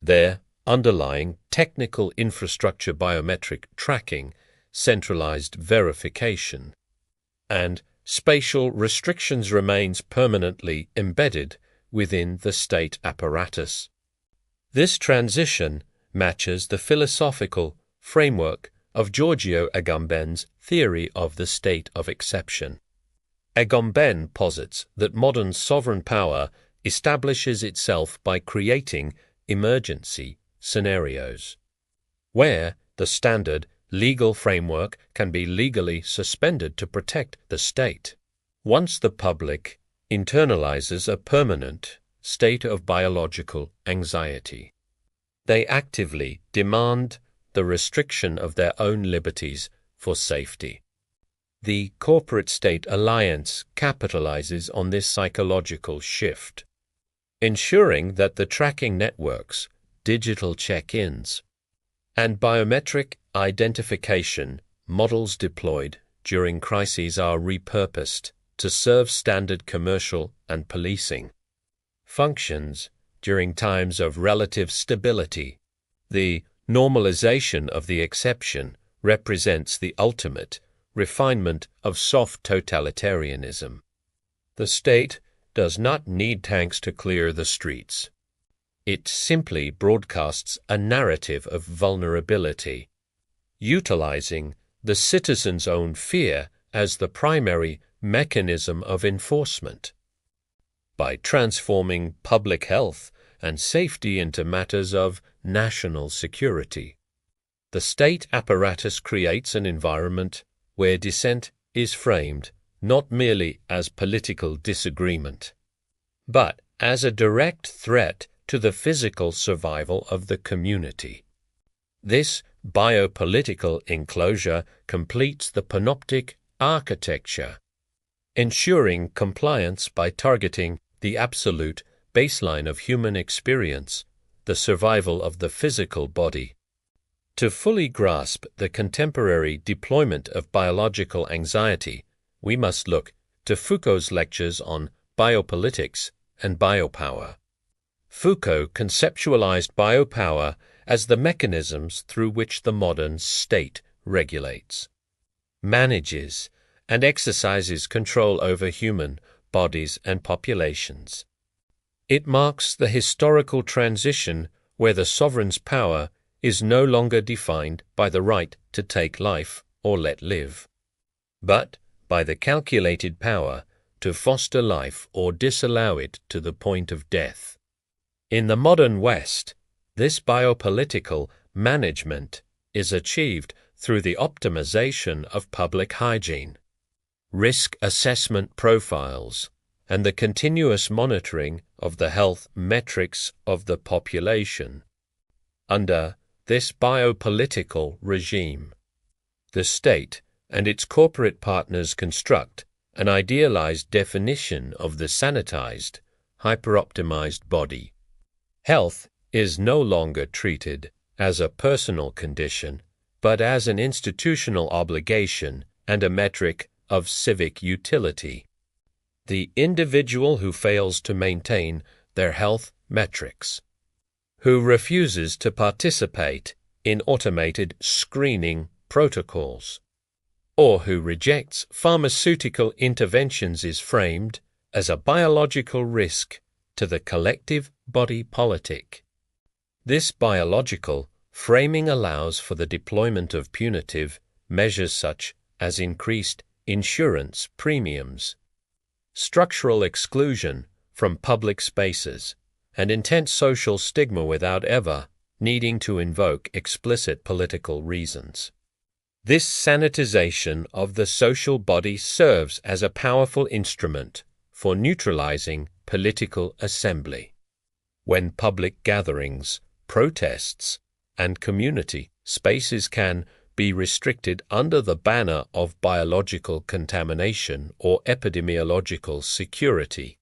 their underlying technical infrastructure, biometric tracking, centralized verification, and spatial restrictions remains permanently embedded within the state apparatus. This transition matches the philosophical framework of Giorgio Agamben's theory of the state of exception. Agamben posits that modern sovereign power establishes itself by creating emergency scenarios, where the standard legal framework can be legally suspended to protect the state. Once the public internalizes a permanent state of biological anxiety, they actively demand the restriction of their own liberties for safety. The corporate-state alliance capitalizes on this psychological shift, ensuring that the tracking networks, digital check-ins, and biometric identification models deployed during crises are repurposed to serve standard commercial and policing functions during times of relative stability. The normalization of the exception represents the ultimate refinement of soft totalitarianism. The state does not need tanks to clear the streets. It simply broadcasts a narrative of vulnerability, utilizing the citizen's own fear as the primary mechanism of enforcement. By transforming public health and safety into matters of national security, the state apparatus creates an environment where dissent is framed not merely as political disagreement, but as a direct threat to the physical survival of the community. This biopolitical enclosure completes the panoptic architecture, ensuring compliance by targeting the absolute baseline of human experience, the survival of the physical body. To fully grasp the contemporary deployment of biological anxiety, we must look to Foucault's lectures on biopolitics and biopower. Foucault conceptualized biopower as the mechanisms through which the modern state regulates, manages, and exercises control over human bodies and populations. It marks the historical transition where the sovereign's power is no longer defined by the right to take life or let live, but by the calculated power to foster life or disallow it to the point of death. In the modern West, this biopolitical management is achieved through the optimization of public hygiene, risk assessment profiles, and the continuous monitoring of the health metrics of the population. Under this biopolitical regime, the state and its corporate partners construct an idealized definition of the sanitized, hyper-optimized body. Health is no longer treated as a personal condition, but as an institutional obligation and a metric of civic utility. The individual who fails to maintain their health metrics, who refuses to participate in automated screening protocols, or who rejects pharmaceutical interventions is framed as a biological risk to the collective body politic. This biological framing allows for the deployment of punitive measures such as increased insurance premiums, structural exclusion from public spaces, and intense social stigma without ever needing to invoke explicit political reasons. This sanitization of the social body serves as a powerful instrument for neutralizing political assembly. When public gatherings, protests, and community spaces can be restricted under the banner of biological contamination or epidemiological security,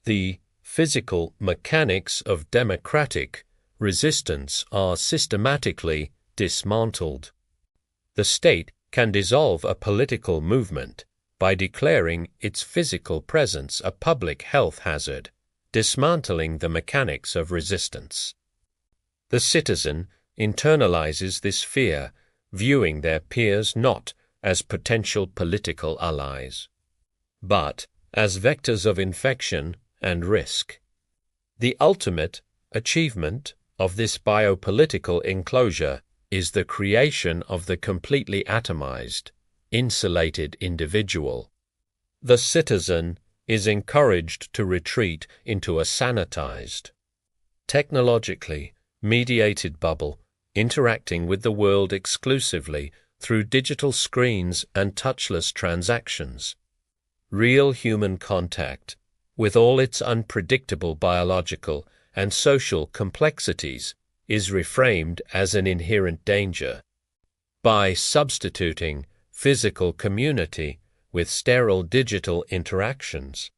the physical mechanics of democratic resistance are systematically dismantled. The state can dissolve a political movement by declaring its physical presence a public health hazard, dismantling the mechanics of resistance. The citizen internalizes this fear, viewing their peers not as potential political allies, but as vectors of infection and risk. The ultimate achievement of this biopolitical enclosure is the creation of the completely atomized, insulated individual. the citizen is encouraged to retreat into a sanitized, technologically mediated bubble, interacting with the world exclusively through digital screens and touchless transactions. Real human contact, with all its unpredictable biological and social complexities, is reframed as an inherent danger. By substituting physical community with sterile digital interactions,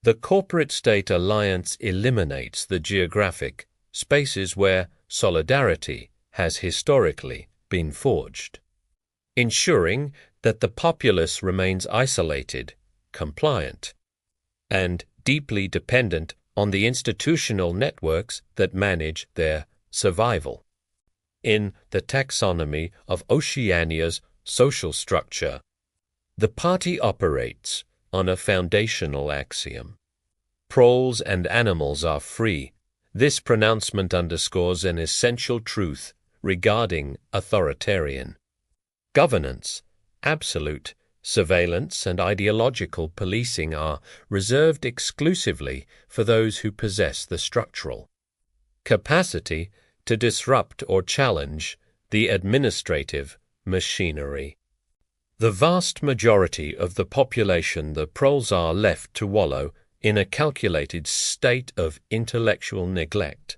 the corporate-state alliance eliminates the geographic spaces where solidarity has historically been forged, ensuring that the populace remains isolated, compliant, and deeply dependent on the institutional networks that manage their survival. In the taxonomy of Oceania's social structure, the party operates on a foundational axiom. Proles and animals are free. This pronouncement underscores an essential truth regarding authoritarian governance. Absolute surveillance and ideological policing are reserved exclusively for those who possess the structural capacity to disrupt or challenge the administrative machinery. The vast majority of the population, the proles, are left to wallow in a calculated state of intellectual neglect.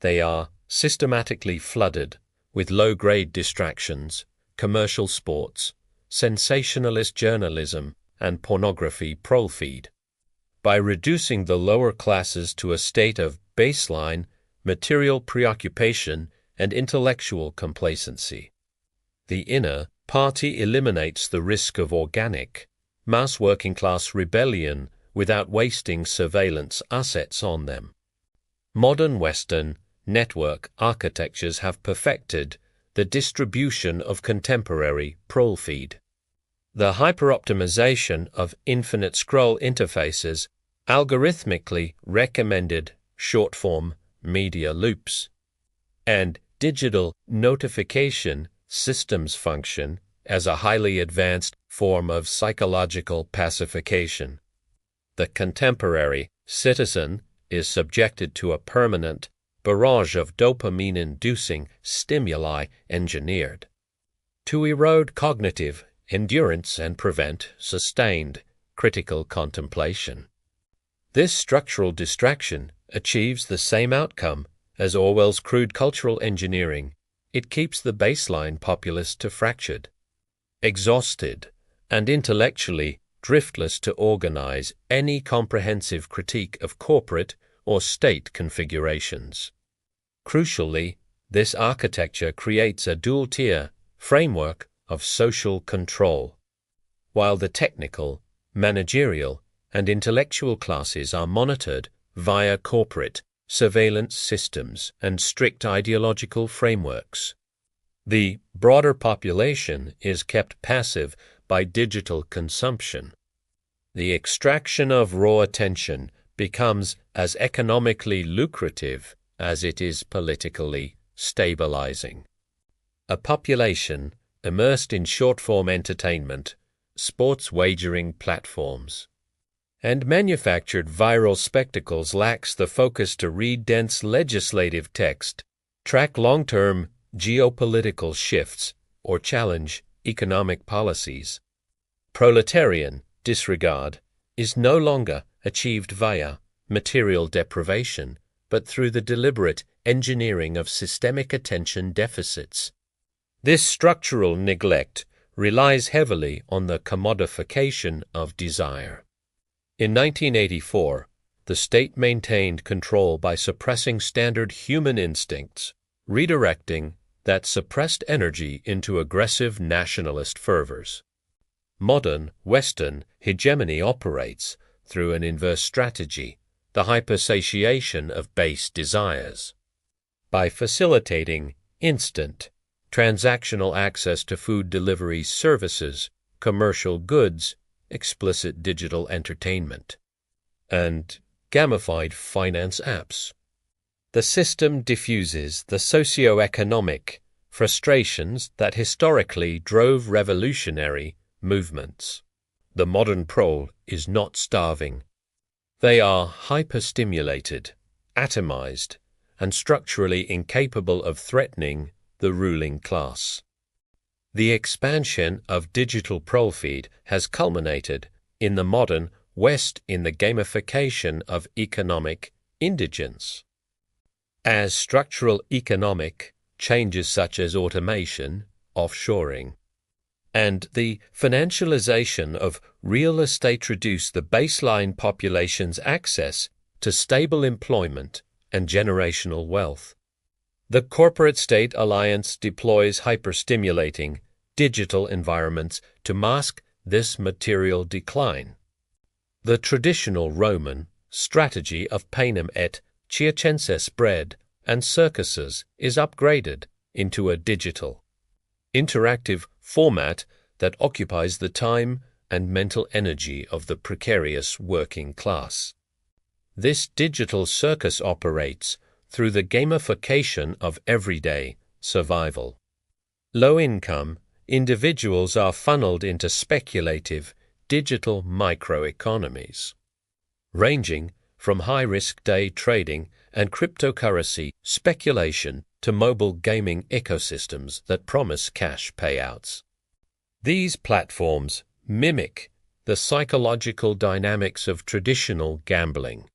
They are systematically flooded with low-grade distractions, commercial sports, sensationalist journalism, and pornography prole feed. By reducing the lower classes to a state of baseline material preoccupation and intellectual complacency, the inner party eliminates the risk of organic, mass working-class rebellion without wasting surveillance assets on them. Modern Western network architectures have perfected the distribution of contemporary prole feed. The hyperoptimization of infinite scroll interfaces, algorithmically recommended short-form media loops, and digital notification systems function as a highly advanced form of psychological pacification. The contemporary citizen is subjected to a permanent barrage of dopamine-inducing stimuli engineered to erode cognitive endurance and prevent sustained critical contemplation. This structural distraction achieves the same outcome as Orwell's crude cultural engineering. It keeps the baseline populace to fractured, exhausted, and intellectually driftless to organize any comprehensive critique of corporate or state configurations. Crucially, this architecture creates a dual-tier framework of social control. While the technical, managerial, and intellectual classes are monitored via corporate surveillance systems and strict ideological frameworks, the broader population is kept passive by digital consumption. The extraction of raw attention becomes as economically lucrative as it is politically stabilizing. A population immersed in short-form entertainment, sports wagering platforms, and manufactured viral spectacles lacks the focus to read dense legislative text, track long-term geopolitical shifts, or challenge economic policies. Proletarian disregard is no longer achieved via material deprivation, but through the deliberate engineering of systemic attention deficits. This structural neglect relies heavily on the commodification of desire. In 1984, the state maintained control by suppressing standard human instincts, redirecting that suppressed energy into aggressive nationalist fervors. Modern Western hegemony operates through an inverse strategy, the hypersatiation of base desires. By facilitating instant, transactional access to food delivery services, commercial goods, explicit digital entertainment, and gamified finance apps, the system diffuses the socio-economic frustrations that historically drove revolutionary movements. the modern prole is not starving. They are hyperstimulated, atomized, and structurally incapable of threatening the ruling class. The expansion of digital prole feed has culminated in the modern West in the gamification of economic indigence. As structural economic changes such as automation, offshoring, and the financialization of real estate reduce the baseline population's access to stable employment and generational wealth, the corporate-state alliance deploys hyperstimulating digital environments to mask this material decline. The traditional Roman strategy of panem et circenses bread and circuses is upgraded into a digital, interactive format that occupies the time and mental energy of the precarious working class. This digital circus operates through the gamification of everyday survival. Low-income individuals are funneled into speculative digital microeconomies, ranging from high-risk day trading and cryptocurrency speculation to mobile gaming ecosystems that promise cash payouts. These platforms mimic the psychological dynamics of traditional gambling,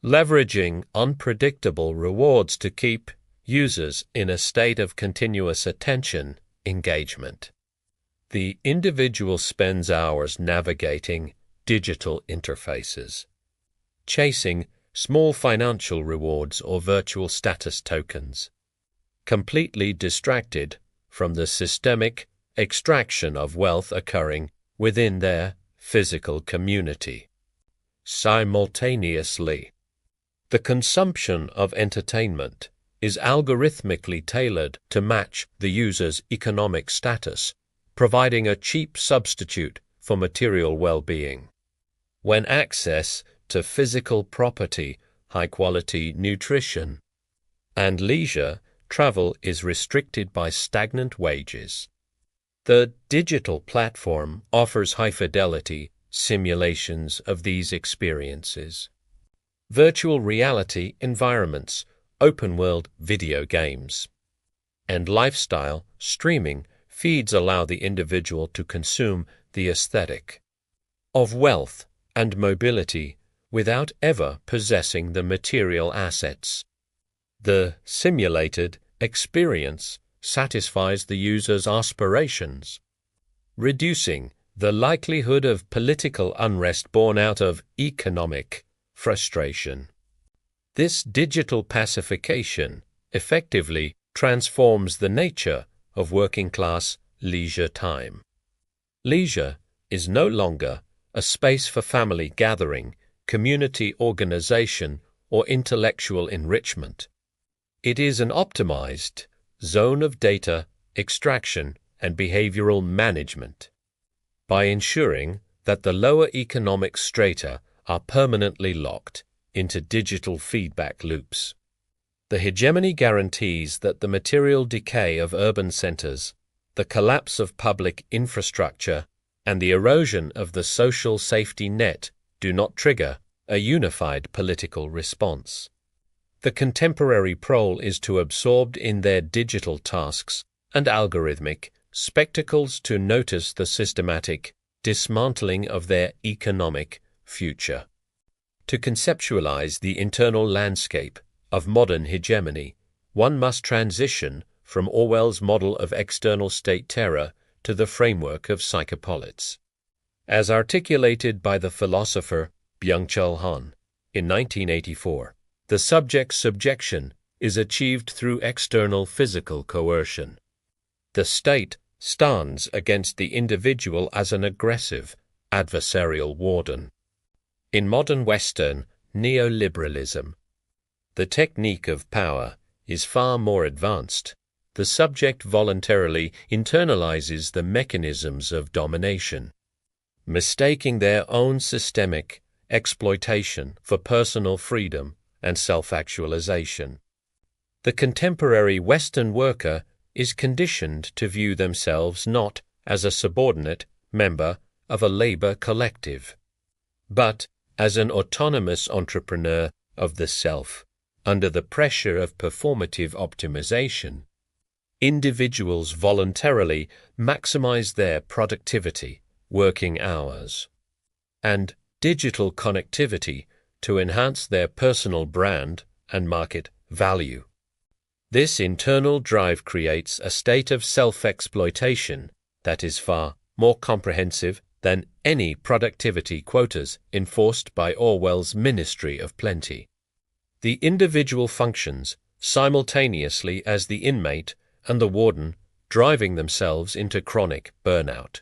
leveraging unpredictable rewards to keep users in a state of continuous attention engagement. The individual spends hours navigating digital interfaces, chasing small financial rewards or virtual status tokens, completely distracted from the systemic extraction of wealth occurring within their physical community. Simultaneously, the consumption of entertainment is algorithmically tailored to match the user's economic status, providing a cheap substitute for material well-being. When access to physical property, high-quality nutrition, and leisure travel is restricted by stagnant wages, the digital platform offers high-fidelity simulations of these experiences. Virtual reality environments, open-world video games, and lifestyle streaming feeds allow the individual to consume the aesthetic of wealth and mobility without ever possessing the material assets. The simulated experience satisfies the user's aspirations, reducing the likelihood of political unrest born out of economic frustration. This digital pacification effectively transforms the nature of working-class leisure time. Leisure is no longer a space for family gathering, community organization, or intellectual enrichment. It is an optimized zone of data extraction and behavioral management. By ensuring that the lower economic strata are permanently locked into digital feedback loops, the hegemony guarantees that the material decay of urban centers, the collapse of public infrastructure, and the erosion of the social safety net do not trigger a unified political response. The contemporary prole is too absorbed in their digital tasks and algorithmic spectacles to notice the systematic dismantling of their economic future. To conceptualize the internal landscape of modern hegemony, one must transition from Orwell's model of external state terror to the framework of psychopolits. As articulated by the philosopher Byung-Chul Han in 1984, the subject's subjection is achieved through external physical coercion. The state stands against the individual as an aggressive, adversarial warden. In modern Western neoliberalism, the technique of power is far more advanced. The subject voluntarily internalizes the mechanisms of domination, mistaking their own systemic exploitation for personal freedom and self-actualization. The contemporary Western worker is conditioned to view themselves not as a subordinate member of a labor collective, but as an autonomous entrepreneur of the self, under the pressure of performative optimization. Individuals voluntarily maximize their productivity, working hours, and digital connectivity to enhance their personal brand and market value. This internal drive creates a state of self-exploitation that is far more comprehensive than any productivity quotas enforced by Orwell's Ministry of Plenty. The individual functions simultaneously as the inmate and the warden, driving themselves into chronic burnout.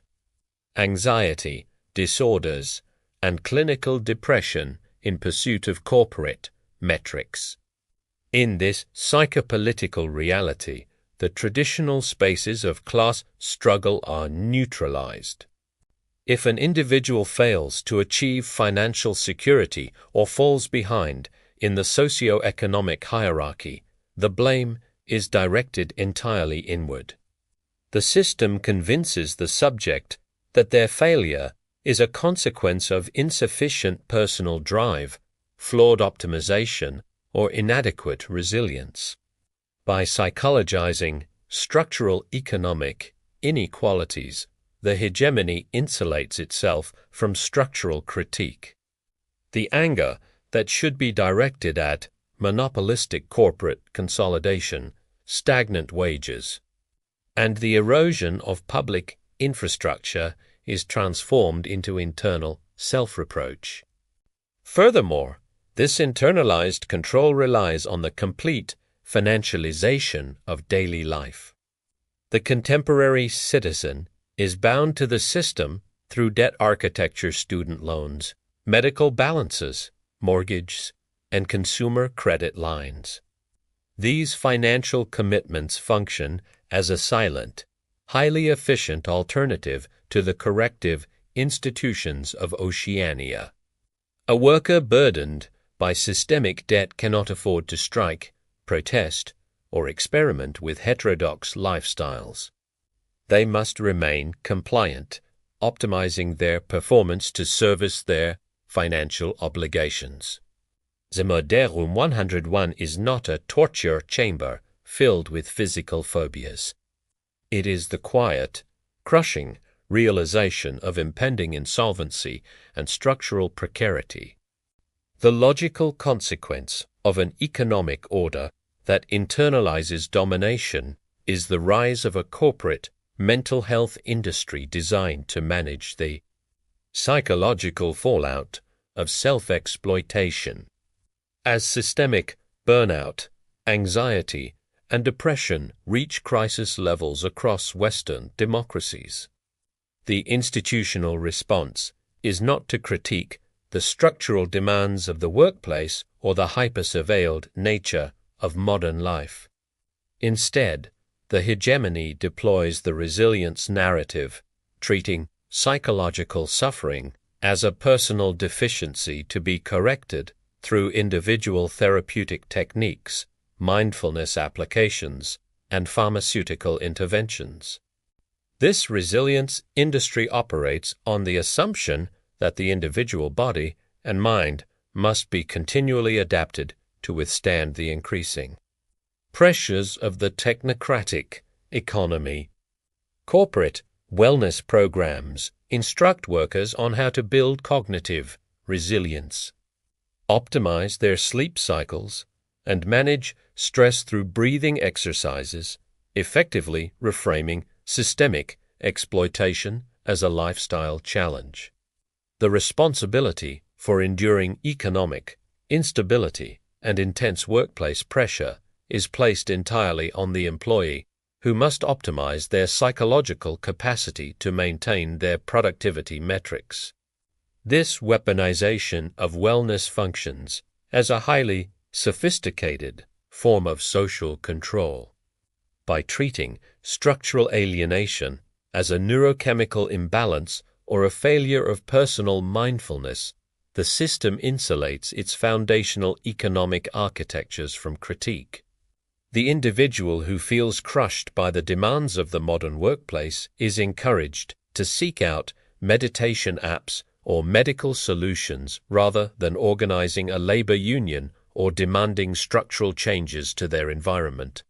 Anxiety, disorders, and clinical depression in pursuit of corporate metrics. In this psychopolitical reality, the traditional spaces of class struggle are neutralized. If an individual fails to achieve financial security or falls behind in the socio-economic hierarchy, the blame is directed entirely inward. The system convinces the subject that their failure is a consequence of insufficient personal drive, flawed optimization, or inadequate resilience. By psychologizing structural economic inequalities, the hegemony insulates itself from structural critique. The anger that should be directed at monopolistic corporate consolidation, stagnant wages, and the erosion of public infrastructure is transformed into internal self-reproach. Furthermore, this internalized control relies on the complete financialization of daily life. The contemporary citizen is bound to the system through debt architecture, student loans, medical balances, mortgages, and consumer credit lines. These financial commitments function as a silent, highly efficient alternative to the corrective institutions of Oceania. A worker burdened by systemic debt cannot afford to strike, protest, or experiment with heterodox lifestyles. They must remain compliant, optimizing their performance to service their financial obligations. The Modern Room 101 is not a torture chamber filled with physical phobias. It is the quiet, crushing realization of impending insolvency and structural precarity. The logical consequence of an economic order that internalizes domination is the rise of a corporate mental health industry designed to manage the psychological fallout of self-exploitation. As systemic burnout, anxiety, and depression reach crisis levels across Western democracies, the institutional response is not to critique the structural demands of the workplace or the hyper-surveilled nature of modern life. Instead, the hegemony deploys the resilience narrative, treating psychological suffering as a personal deficiency to be corrected through individual therapeutic techniques, mindfulness applications, and pharmaceutical interventions. This resilience industry operates on the assumption that the individual body and mind must be continually adapted to withstand the increasing pressures of the technocratic economy. Corporate wellness programs instruct workers on how to build cognitive resilience, optimize their sleep cycles, and manage stress through breathing exercises, effectively reframing systemic exploitation as a lifestyle challenge. The responsibility for enduring economic instability and intense workplace pressure is placed entirely on the employee, who must optimize their psychological capacity to maintain their productivity metrics. This weaponization of wellness functions as a highly sophisticated form of social control. By treating structural alienation as a neurochemical imbalance or a failure of personal mindfulness, the system insulates its foundational economic architectures from critique. The individual who feels crushed by the demands of the modern workplace is encouraged to seek out meditation apps, or medical solutions rather than organizing a labor union or demanding structural changes to their environment.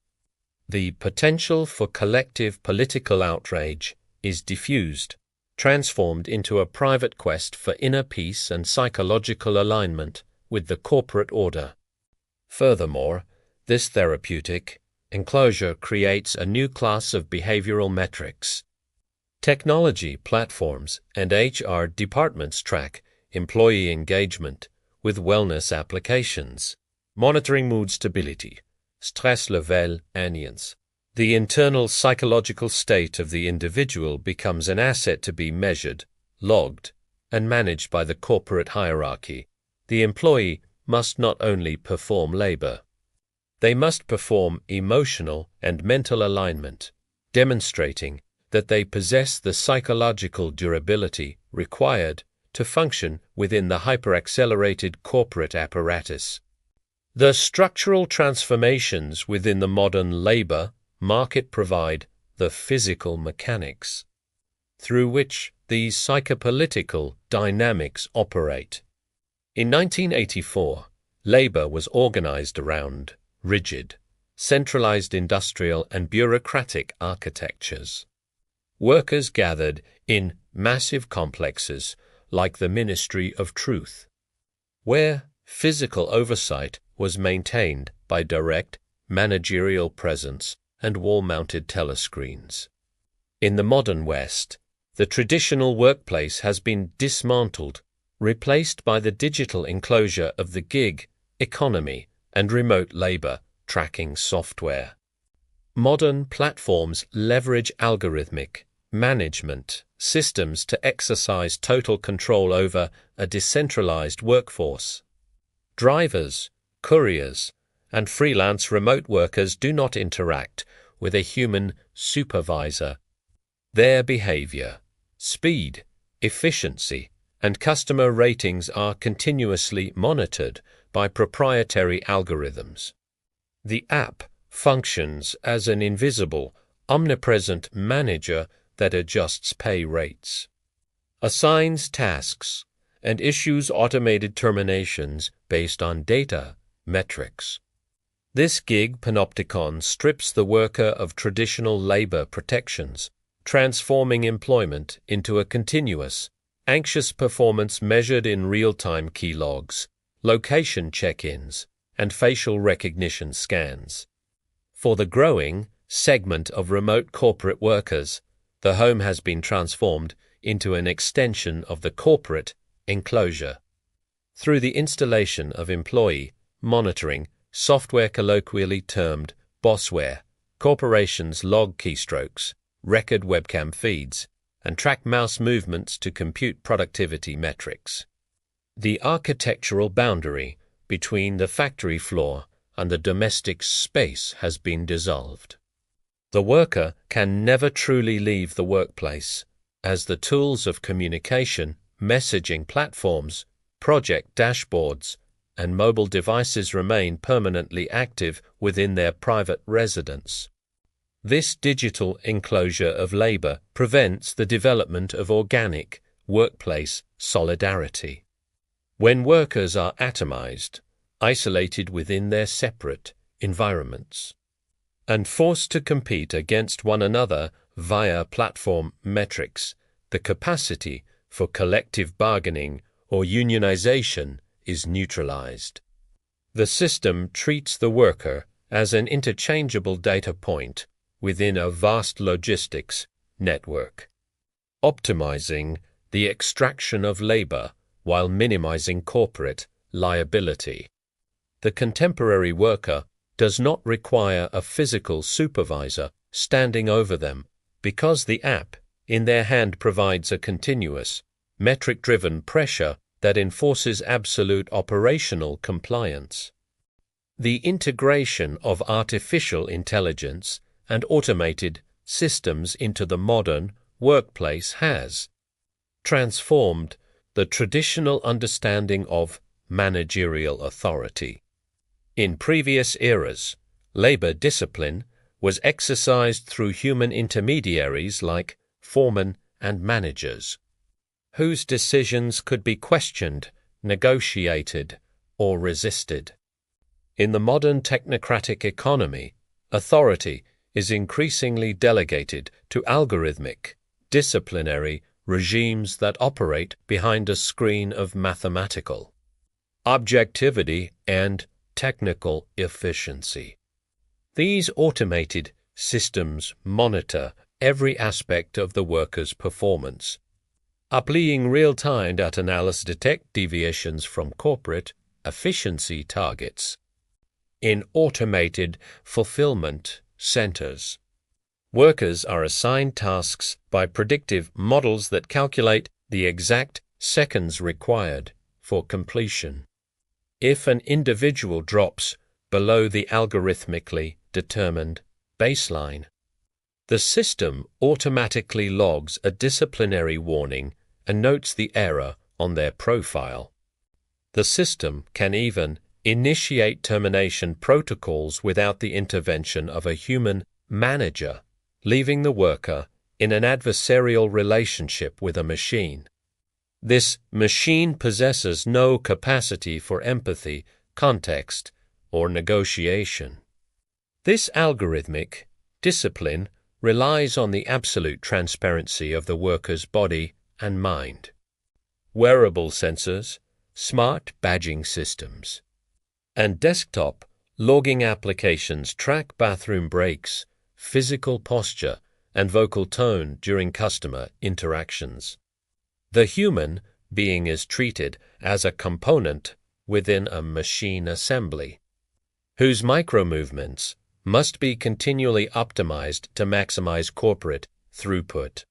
The potential for collective political outrage is diffused, transformed into a private quest for inner peace and psychological alignment with the corporate order. Furthermore, this therapeutic enclosure creates a new class of behavioral metrics. Technology platforms and HR departments track employee engagement with wellness applications, monitoring mood stability, stress level, anions. The internal psychological state of the individual becomes an asset to be measured, logged, and managed by the corporate hierarchy. The employee must not only perform labor, they must perform emotional and mental alignment, demonstrating that they possess the psychological durability required to function within the hyper-accelerated corporate apparatus. The structural transformations within the modern labor market provide the physical mechanics through which these psychopolitical dynamics operate. In 1984, labor was organized around rigid, centralized industrial and bureaucratic architectures. Workers gathered in massive complexes like the Ministry of Truth, where physical oversight was maintained by direct managerial presence and wall-mounted telescreens. In the modern West, the traditional workplace has been dismantled, replaced by the digital enclosure of the gig economy and remote labor tracking software. Modern platforms leverage algorithmic management systems to exercise total control over a decentralized workforce. Drivers, couriers, and freelance remote workers do not interact with a human supervisor. Their behavior, speed, efficiency, and customer ratings are continuously monitored by proprietary algorithms. The app functions as an invisible, omnipresent manager that adjusts pay rates, assigns tasks, and issues automated terminations based on data metrics. This gig panopticon strips the worker of traditional labor protections, transforming employment into a continuous, anxious performance measured in real-time key logs, location check-ins, and facial recognition scans. For the growing segment of remote corporate workers, the home has been transformed into an extension of the corporate enclosure. Through the installation of employee monitoring software colloquially termed bossware, corporations log keystrokes, record webcam feeds, and track mouse movements to compute productivity metrics. The architectural boundary between the factory floor and the domestic space has been dissolved. The worker can never truly leave the workplace, as the tools of communication, messaging platforms, project dashboards, and mobile devices remain permanently active within their private residence. This digital enclosure of labor prevents the development of organic workplace solidarity. When workers are atomized, isolated within their separate environments, and forced to compete against one another via platform metrics, the capacity for collective bargaining or unionization is neutralized. The system treats the worker as an interchangeable data point within a vast logistics network, optimizing the extraction of labor while minimizing corporate liability. The contemporary worker does not require a physical supervisor standing over them because the app in their hand provides a continuous, metric-driven pressure that enforces absolute operational compliance. The integration of artificial intelligence and automated systems into the modern workplace has transformed the traditional understanding of managerial authority. In previous eras, labor discipline was exercised through human intermediaries like foremen and managers. whose decisions could be questioned, negotiated, or resisted. In the modern technocratic economy, authority is increasingly delegated to algorithmic, disciplinary regimes that operate behind a screen of mathematical objectivity and technical efficiency. These automated systems monitor every aspect of the worker's performance, applying real-time data analysis to detect deviations from corporate efficiency targets. In automated fulfillment centers, workers are assigned tasks by predictive models that calculate the exact seconds required for completion. If an individual drops below the algorithmically determined baseline, the system automatically logs a disciplinary warning and notes the error on their profile. The system can even initiate termination protocols without the intervention of a human manager, leaving the worker in an adversarial relationship with a machine. This machine possesses no capacity for empathy, context, or negotiation. This algorithmic discipline relies on the absolute transparency of the worker's body and mind. Wearable sensors, smart badging systems, and desktop logging applications track bathroom breaks, physical posture, and vocal tone during customer interactions. The human being is treated as a component within a machine assembly, whose micro-movements must be continually optimized to maximize corporate throughput.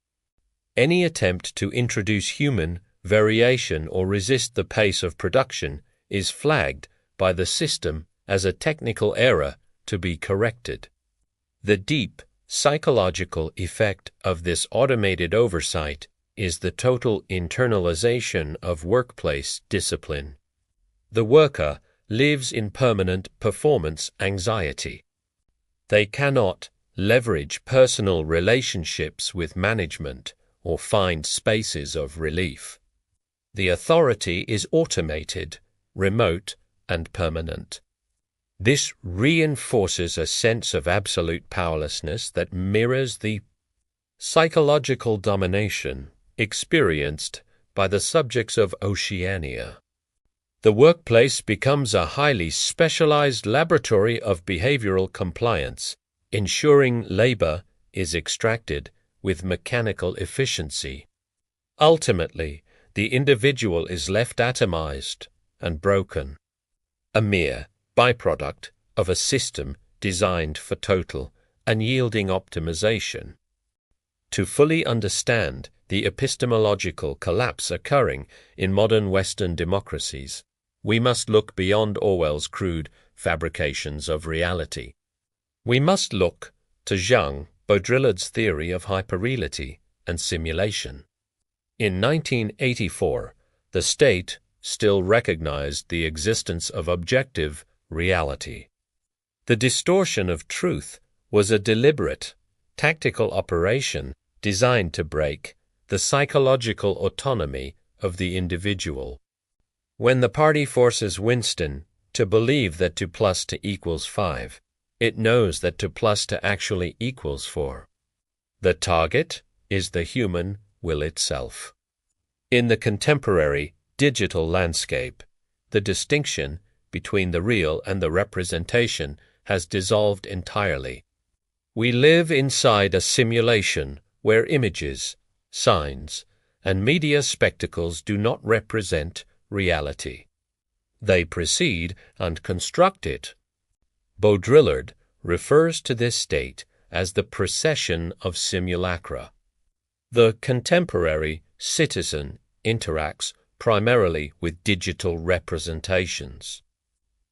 Any attempt to introduce human variation or resist the pace of production is flagged by the system as a technical error to be corrected. The deep psychological effect of this automated oversight is the total internalization of workplace discipline. The worker lives in permanent performance anxiety. They cannot leverage personal relationships with management or find spaces of relief. The authority is automated, remote, and permanent. This reinforces a sense of absolute powerlessness that mirrors the psychological domination experienced by the subjects of Oceania. The workplace becomes a highly specialized laboratory of behavioral compliance, ensuring labor is extracted with mechanical efficiency. Ultimately, the individual is left atomized and broken, a mere byproduct of a system designed for total, unyielding optimization. To fully understand the epistemological collapse occurring in modern Western democracies, we must look beyond Orwell's crude fabrications of reality. We must look to Jean Baudrillard's theory of hyperreality and simulation. In 1984, the state still recognized the existence of objective reality. The distortion of truth was a deliberate, tactical operation designed to break the psychological autonomy of the individual. When the party forces Winston to believe that 2 + 2 = 5, it knows that 2 + 2 actually equals 4. The target is the human will itself. In the contemporary digital landscape, the distinction between the real and the representation has dissolved entirely. We live inside a simulation where images, signs, and media spectacles do not represent reality. They precede and construct it. Baudrillard refers to this state as the procession of simulacra. The contemporary citizen interacts primarily with digital representations.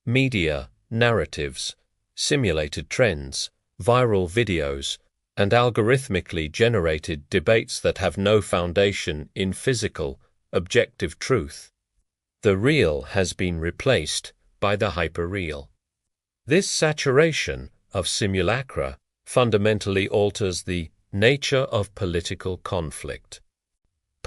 Media, narratives, simulated trends, viral videos, and algorithmically generated debates that have no foundation in physical, objective truth. The real has been replaced by the hyperreal. This saturation of simulacra fundamentally alters the nature of political conflict.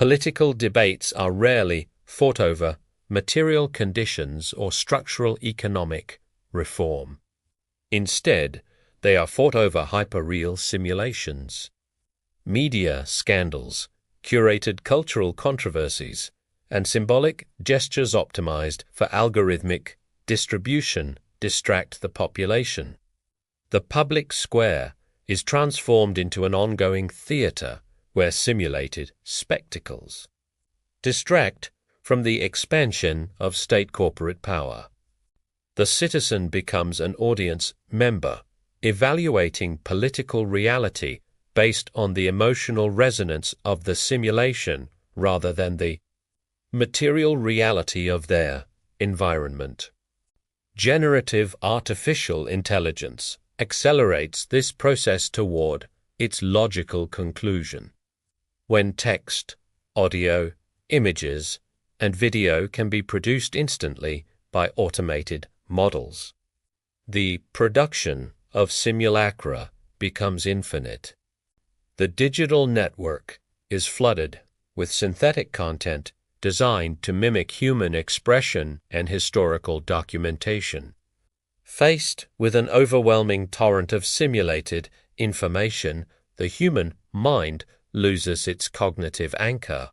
Political debates are rarely fought over material conditions or structural economic reform. Instead, they are fought over hyperreal simulations. Media scandals, curated cultural controversies, and symbolic gestures optimized for algorithmic distribution distract the population. The public square is transformed into an ongoing theater where simulated spectacles distract from the expansion of state corporate power. The citizen becomes an audience member, evaluating political reality based on the emotional resonance of the simulation rather than the material reality of their environment. Generative artificial intelligence accelerates this process toward its logical conclusion. When text, audio, images, and video can be produced instantly by automated models, the production of simulacra becomes infinite. The digital network is flooded with synthetic content designed to mimic human expression and historical documentation. Faced with an overwhelming torrent of simulated information, the human mind loses its cognitive anchor.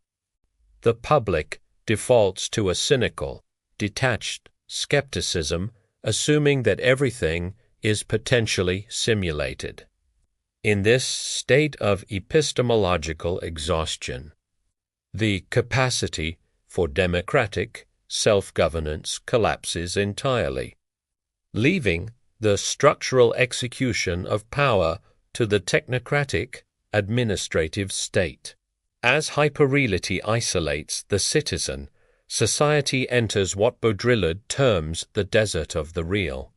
The public defaults to a cynical, detached skepticism, assuming that everything is potentially simulated. In this state of epistemological exhaustion, the capacity for democratic self-governance collapses entirely, leaving the structural execution of power to the technocratic administrative state. As hyperreality isolates the citizen, society enters what Baudrillard terms the desert of the real.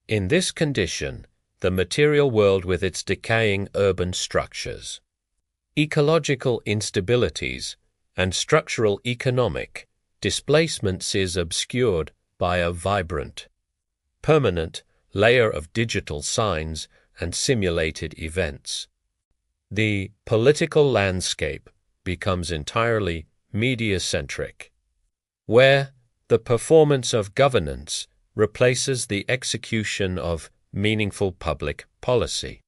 In this condition, the material world with its decaying urban structures, ecological instabilities, and structural economic displacements is obscured by a vibrant, permanent layer of digital signs and simulated events. The political landscape becomes entirely media-centric, where the performance of governance replaces the execution of meaningful public policy.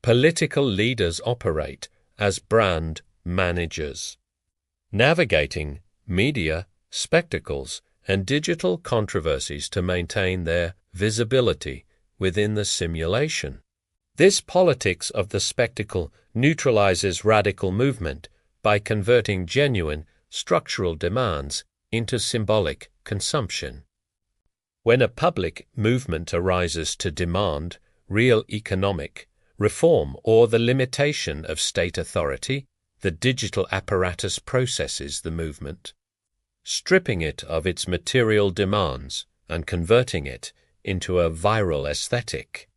Political leaders operate as brand managers, navigating media, spectacles, and digital controversies to maintain their visibility within the simulation. This politics of the spectacle neutralizes radical movement by converting genuine structural demands into symbolic consumption. When a public movement arises to demand real economic reform or the limitation of state authority, the digital apparatus processes the movement, stripping it of its material demands and converting it into a viral aesthetic.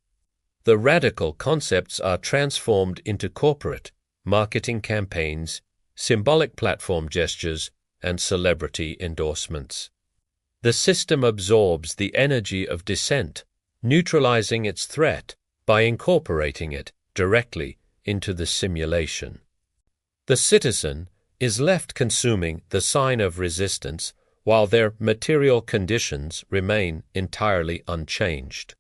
The radical concepts are transformed into corporate marketing campaigns, symbolic platform gestures, and celebrity endorsements. The system absorbs the energy of dissent, neutralizing its threat by incorporating it directly into the simulation. The citizen is left consuming the sign of resistance while their material conditions remain entirely unchanged.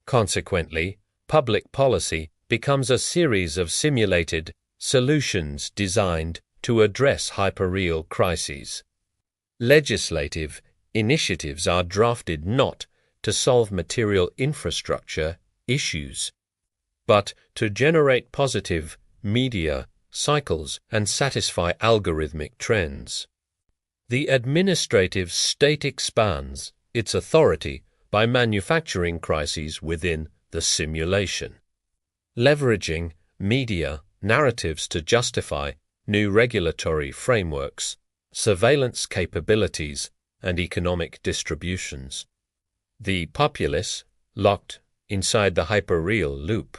Consequently, public policy becomes a series of simulated solutions designed to address hyperreal crises. Legislative initiatives are drafted not to solve material infrastructure issues, but to generate positive media cycles and satisfy algorithmic trends. The administrative state expands its authority by manufacturing crises within the simulation, leveraging media narratives to justify new regulatory frameworks, surveillance capabilities, and economic distributions. The populace, locked inside the hyperreal loop,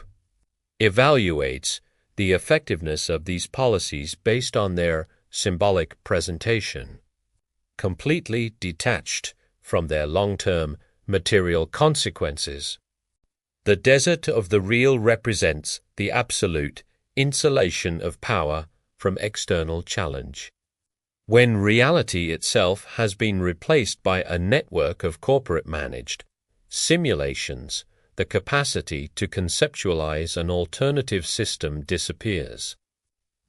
evaluates the effectiveness of these policies based on their symbolic presentation, completely detached from their long-term material consequences. The desert of the real represents the absolute insulation of power from external challenge. When reality itself has been replaced by a network of corporate-managed simulations, the capacity to conceptualize an alternative system disappears.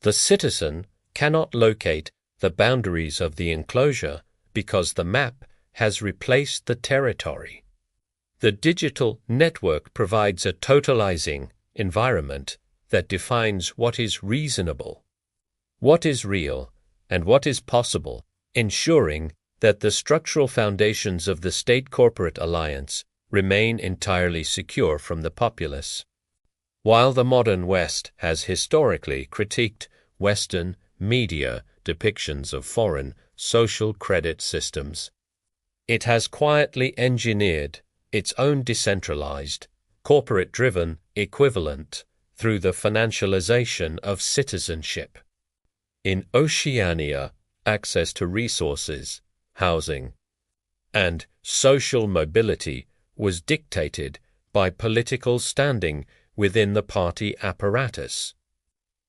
The citizen cannot locate the boundaries of the enclosure because the map has replaced the territory. The digital network provides a totalizing environment that defines what is reasonable, what is real, and what is possible, ensuring that the structural foundations of the state-corporate alliance remain entirely secure from the populace. While the modern West has historically critiqued Western media depictions of foreign social credit systems, it has quietly engineered its own decentralized, corporate-driven equivalent through the financialization of citizenship. In Oceania, access to resources, housing, and social mobility was dictated by political standing within the party apparatus.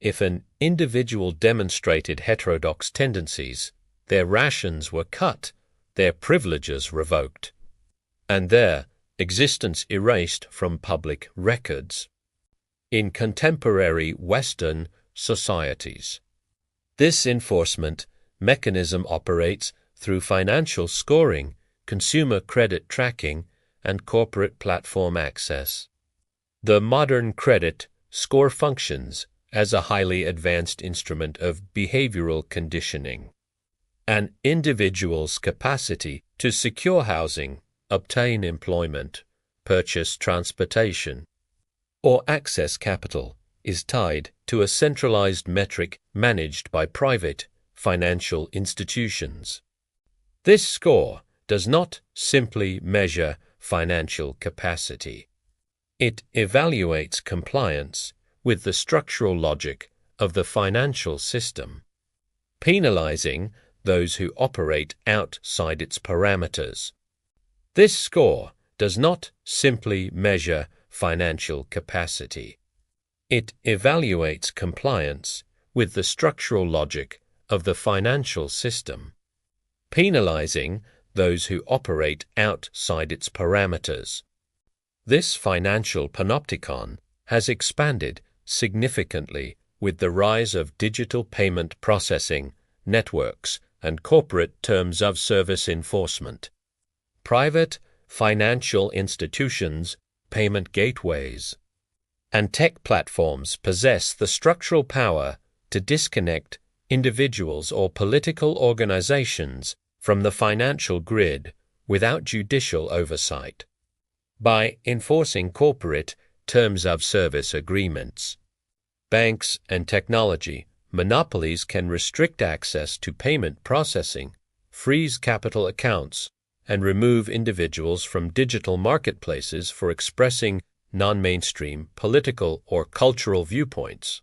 If an individual demonstrated heterodox tendencies, their rations were cut, their privileges revoked, and their existence erased from public records. In contemporary Western societies, this enforcement mechanism operates through financial scoring, consumer credit tracking, and corporate platform access. The modern credit score functions as a highly advanced instrument of behavioral conditioning. An individual's capacity to secure housing, obtain employment, purchase transportation, or access capital is tied to a centralized metric managed by private financial institutions. This score does not simply measure financial capacity. It evaluates compliance with the structural logic of the financial system, penalizing those who operate outside its parameters. This score does not simply measure financial capacity. It evaluates compliance with the structural logic of the financial system, penalizing those who operate outside its parameters. This financial panopticon has expanded significantly with the rise of digital payment processing, networks, and corporate terms of service enforcement. Private financial institutions, payment gateways, and tech platforms possess the structural power to disconnect individuals or political organizations from the financial grid without judicial oversight. By enforcing corporate terms of service agreements, banks and technology monopolies can restrict access to payment processing, freeze capital accounts, and remove individuals from digital marketplaces for expressing non-mainstream political or cultural viewpoints.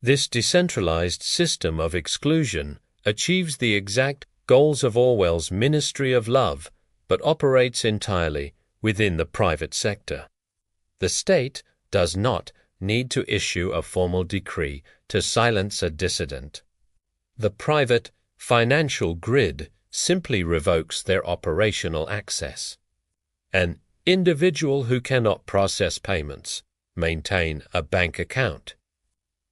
This decentralized system of exclusion achieves the exact goals of Orwell's Ministry of Love, but operates entirely within the private sector. The state does not need to issue a formal decree to silence a dissident. The private financial grid simply revokes their operational access. An individual who cannot process payments, maintain a bank account,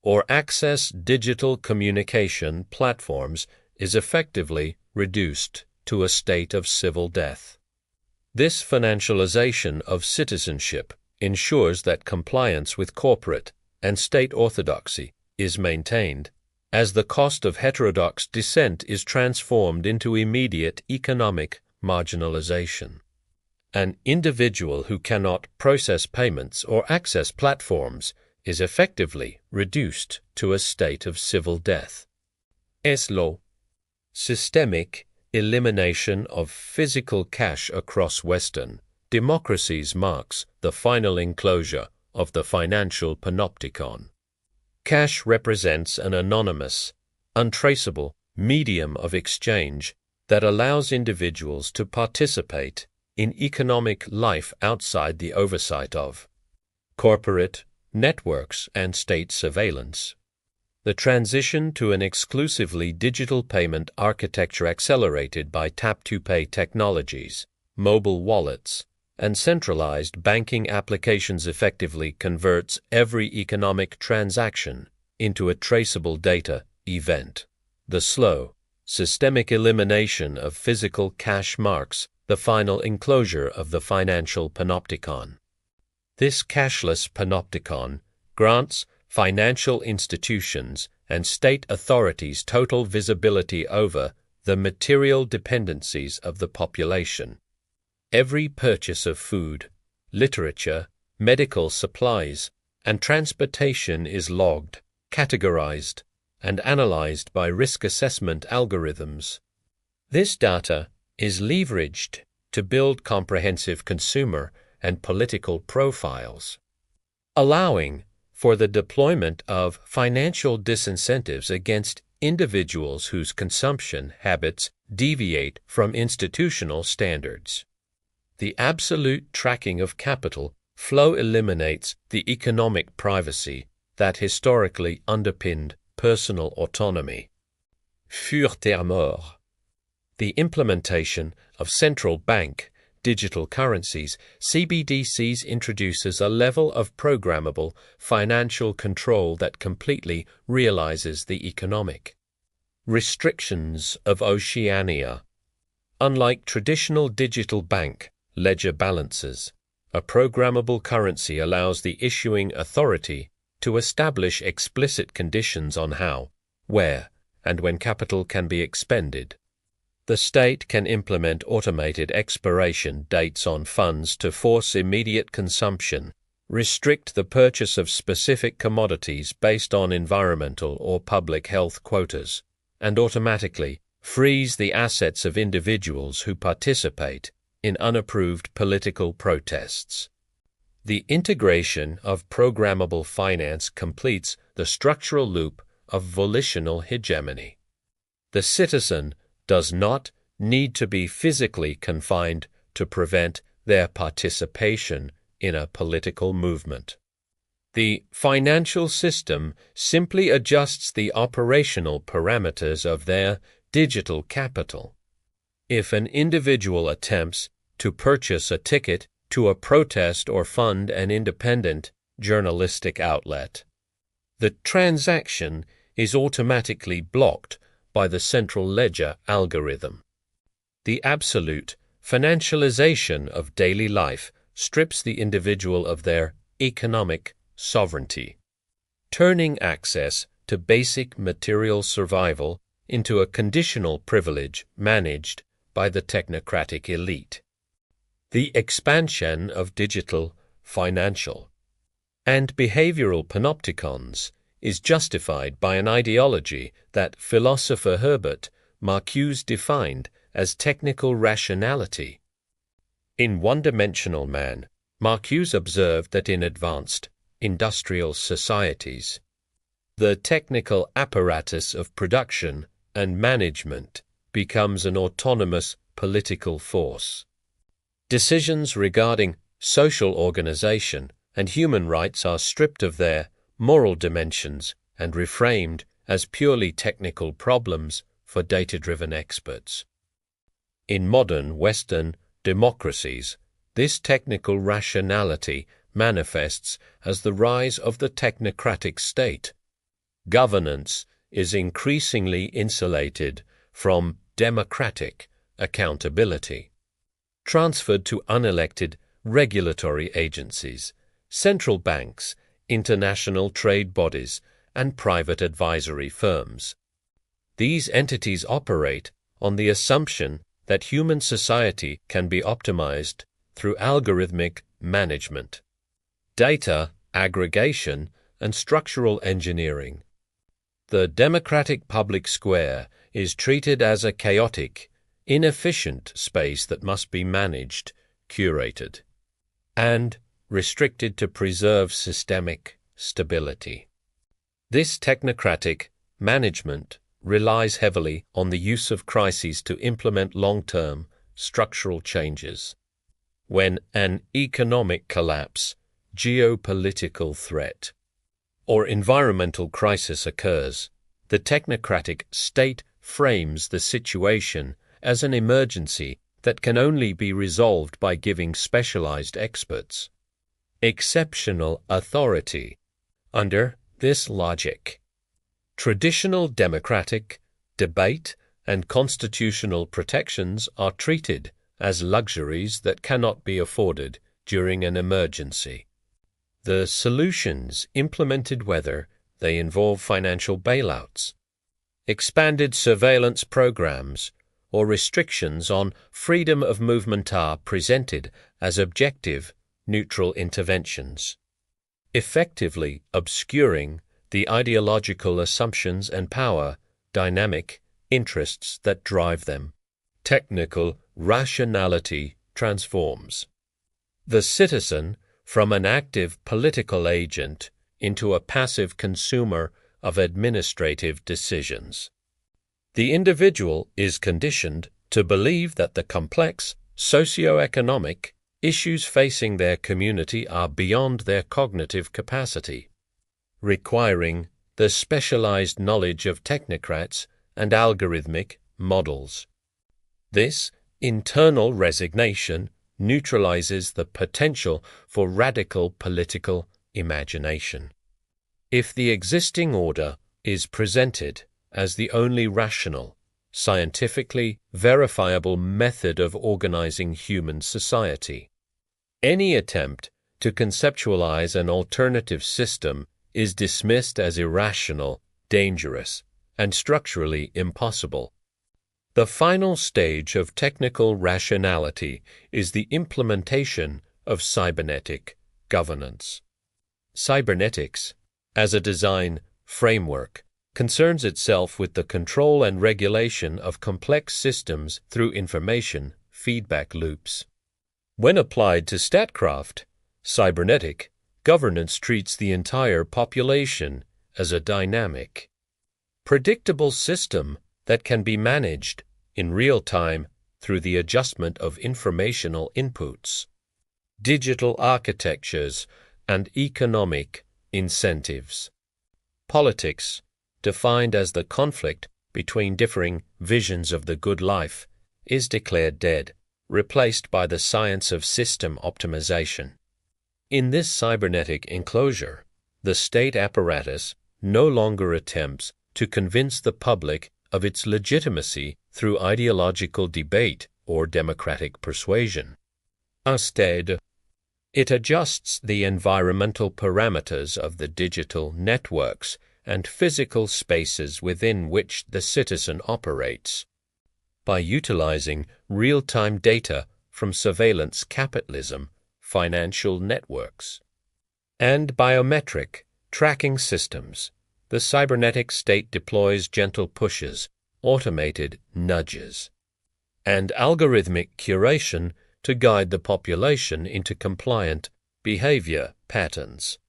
or access digital communication platforms is effectively reduced to a state of civil death. This financialization of citizenship ensures that compliance with corporate and state orthodoxy is maintained, as the cost of heterodox dissent is transformed into immediate economic marginalization. An individual who cannot process payments or access platforms is effectively reduced to a state of civil death. ESLO. Systemic elimination of physical cash across Western democracies marks the final enclosure of the financial panopticon. Cash represents an anonymous, untraceable medium of exchange that allows individuals to participate in economic life outside the oversight of corporate networks and state surveillance. The transition to an exclusively digital payment architecture accelerated by tap-to-pay technologies, mobile wallets, and centralized banking applications effectively converts every economic transaction into a traceable data event. The slow, systemic elimination of physical cash marks the final enclosure of the financial panopticon. This cashless panopticon grants financial institutions and state authorities total visibility over the material dependencies of the population. Every purchase of food, literature, medical supplies, and transportation is logged, categorized, and analyzed by risk assessment algorithms. This data is leveraged to build comprehensive consumer and political profiles, allowing for the deployment of financial disincentives against individuals whose consumption habits deviate from institutional standards. The absolute tracking of capital flow eliminates the economic privacy that historically underpinned personal autonomy. Furthermore, the implementation of central bank digital currencies, CBDCs, introduces a level of programmable financial control that completely realizes the economic restrictions of Oceania. Unlike traditional digital bank ledger balances, a programmable currency allows the issuing authority to establish explicit conditions on how, where, and when capital can be expended. The state can implement automated expiration dates on funds to force immediate consumption, restrict the purchase of specific commodities based on environmental or public health quotas, and automatically freeze the assets of individuals who participate in unapproved political protests. The integration of programmable finance completes the structural loop of volitional hegemony. The citizen does not need to be physically confined to prevent their participation in a political movement. The financial system simply adjusts the operational parameters of their digital capital. If an individual attempts to purchase a ticket to a protest or fund an independent journalistic outlet, the transaction is automatically blocked by the central ledger algorithm. The absolute financialization of daily life strips the individual of their economic sovereignty, turning access to basic material survival into a conditional privilege managed by the technocratic elite. The expansion of digital, financial, and behavioral panopticons is justified by an ideology that philosopher Herbert Marcuse defined as technical rationality. In One-Dimensional Man, Marcuse observed that in advanced industrial societies, the technical apparatus of production and management becomes an autonomous political force. Decisions regarding social organization and human rights are stripped of their moral dimensions and reframed as purely technical problems for data-driven experts. In modern Western democracies, this technical rationality manifests as the rise of the technocratic state. Governance is increasingly insulated from democratic accountability, transferred to unelected regulatory agencies, central banks, international trade bodies, and private advisory firms. These entities operate on the assumption that human society can be optimized through algorithmic management, data aggregation, and structural engineering. The democratic public square is treated as a chaotic, inefficient space that must be managed, curated, and restricted to preserve systemic stability. This technocratic management relies heavily on the use of crises to implement long-term structural changes. When an economic collapse, geopolitical threat, or environmental crisis occurs, the technocratic state frames the situation as an emergency that can only be resolved by giving specialized experts exceptional authority. Under this logic, traditional democratic debate and constitutional protections are treated as luxuries that cannot be afforded during an emergency. The solutions implemented, whether they involve financial bailouts, expanded surveillance programs, or restrictions on freedom of movement, are presented as objective, neutral interventions, effectively obscuring the ideological assumptions and power dynamic interests that drive them. Technical rationality transforms the citizen from an active political agent into a passive consumer of administrative decisions. The individual is conditioned to believe that the complex socio-economic issues facing their community are beyond their cognitive capacity, requiring the specialized knowledge of technocrats and algorithmic models. This internal resignation neutralizes the potential for radical political imagination. If the existing order is presented as the only rational, scientifically verifiable method of organizing human society, any attempt to conceptualize an alternative system is dismissed as irrational, dangerous, and structurally impossible. The final stage of technical rationality is the implementation of cybernetic governance. Cybernetics, as a design framework, concerns itself with the control and regulation of complex systems through information feedback loops. When applied to statcraft, cybernetic governance treats the entire population as a dynamic, predictable system that can be managed in real time through the adjustment of informational inputs, digital architectures, and economic incentives. Politics, defined as the conflict between differing visions of the good life, is declared dead, replaced by the science of system optimization. In this cybernetic enclosure, the state apparatus no longer attempts to convince the public of its legitimacy through ideological debate or democratic persuasion. Instead, it adjusts the environmental parameters of the digital networks and physical spaces within which the citizen operates. By utilizing real-time data from surveillance capitalism, financial networks, and biometric tracking systems, the cybernetic state deploys gentle pushes, automated nudges, and algorithmic curation to guide the population into compliant behavior patterns.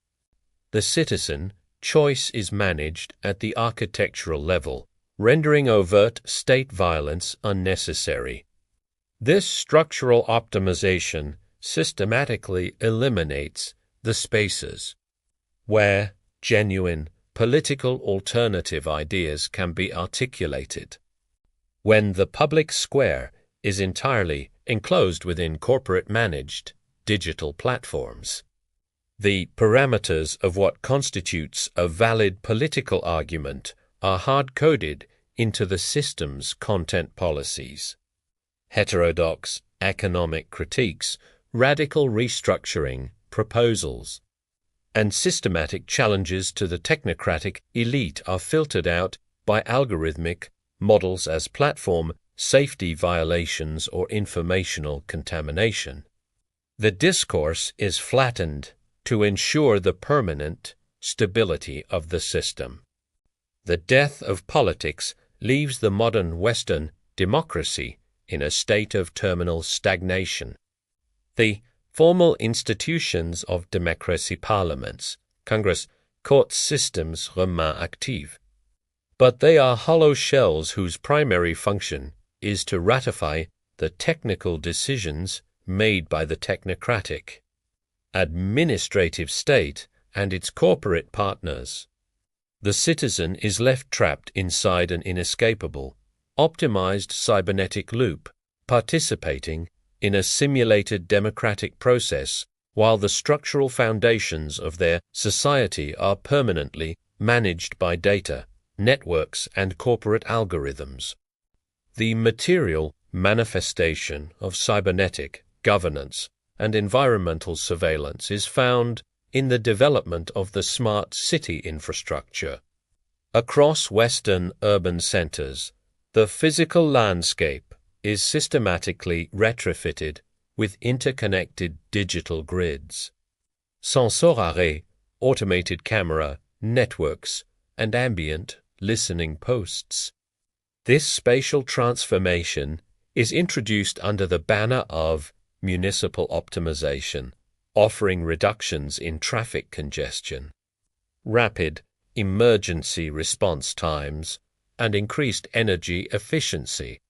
The citizen choice is managed at the architectural level, rendering overt state violence unnecessary. This structural optimization systematically eliminates the spaces where genuine political alternative ideas can be articulated. When the public square is entirely enclosed within corporate-managed digital platforms, the parameters of what constitutes a valid political argument are hard-coded into the system's content policies. Heterodox economic critiques, radical restructuring proposals, and systematic challenges to the technocratic elite are filtered out by algorithmic models as platform safety violations or informational contamination. The discourse is flattened to ensure the permanent stability of the system. The death of politics leaves the modern Western democracy in a state of terminal stagnation. The formal institutions of democracy, parliaments, Congress, court systems remain active, but they are hollow shells whose primary function is to ratify the technical decisions made by the technocratic administrative state and its corporate partners. The citizen is left trapped inside an inescapable, optimized cybernetic loop, participating in a simulated democratic process while the structural foundations of their society are permanently managed by data, networks, and corporate algorithms. The material manifestation of cybernetic governance and environmental surveillance is found in the development of the smart city infrastructure. Across Western urban centers, the physical landscape is systematically retrofitted with interconnected digital grids. Censor, automated camera, networks, and ambient listening posts. This spatial transformation is introduced under the banner of municipal optimization, offering reductions in traffic congestion, rapid emergency response times, and increased energy efficiency.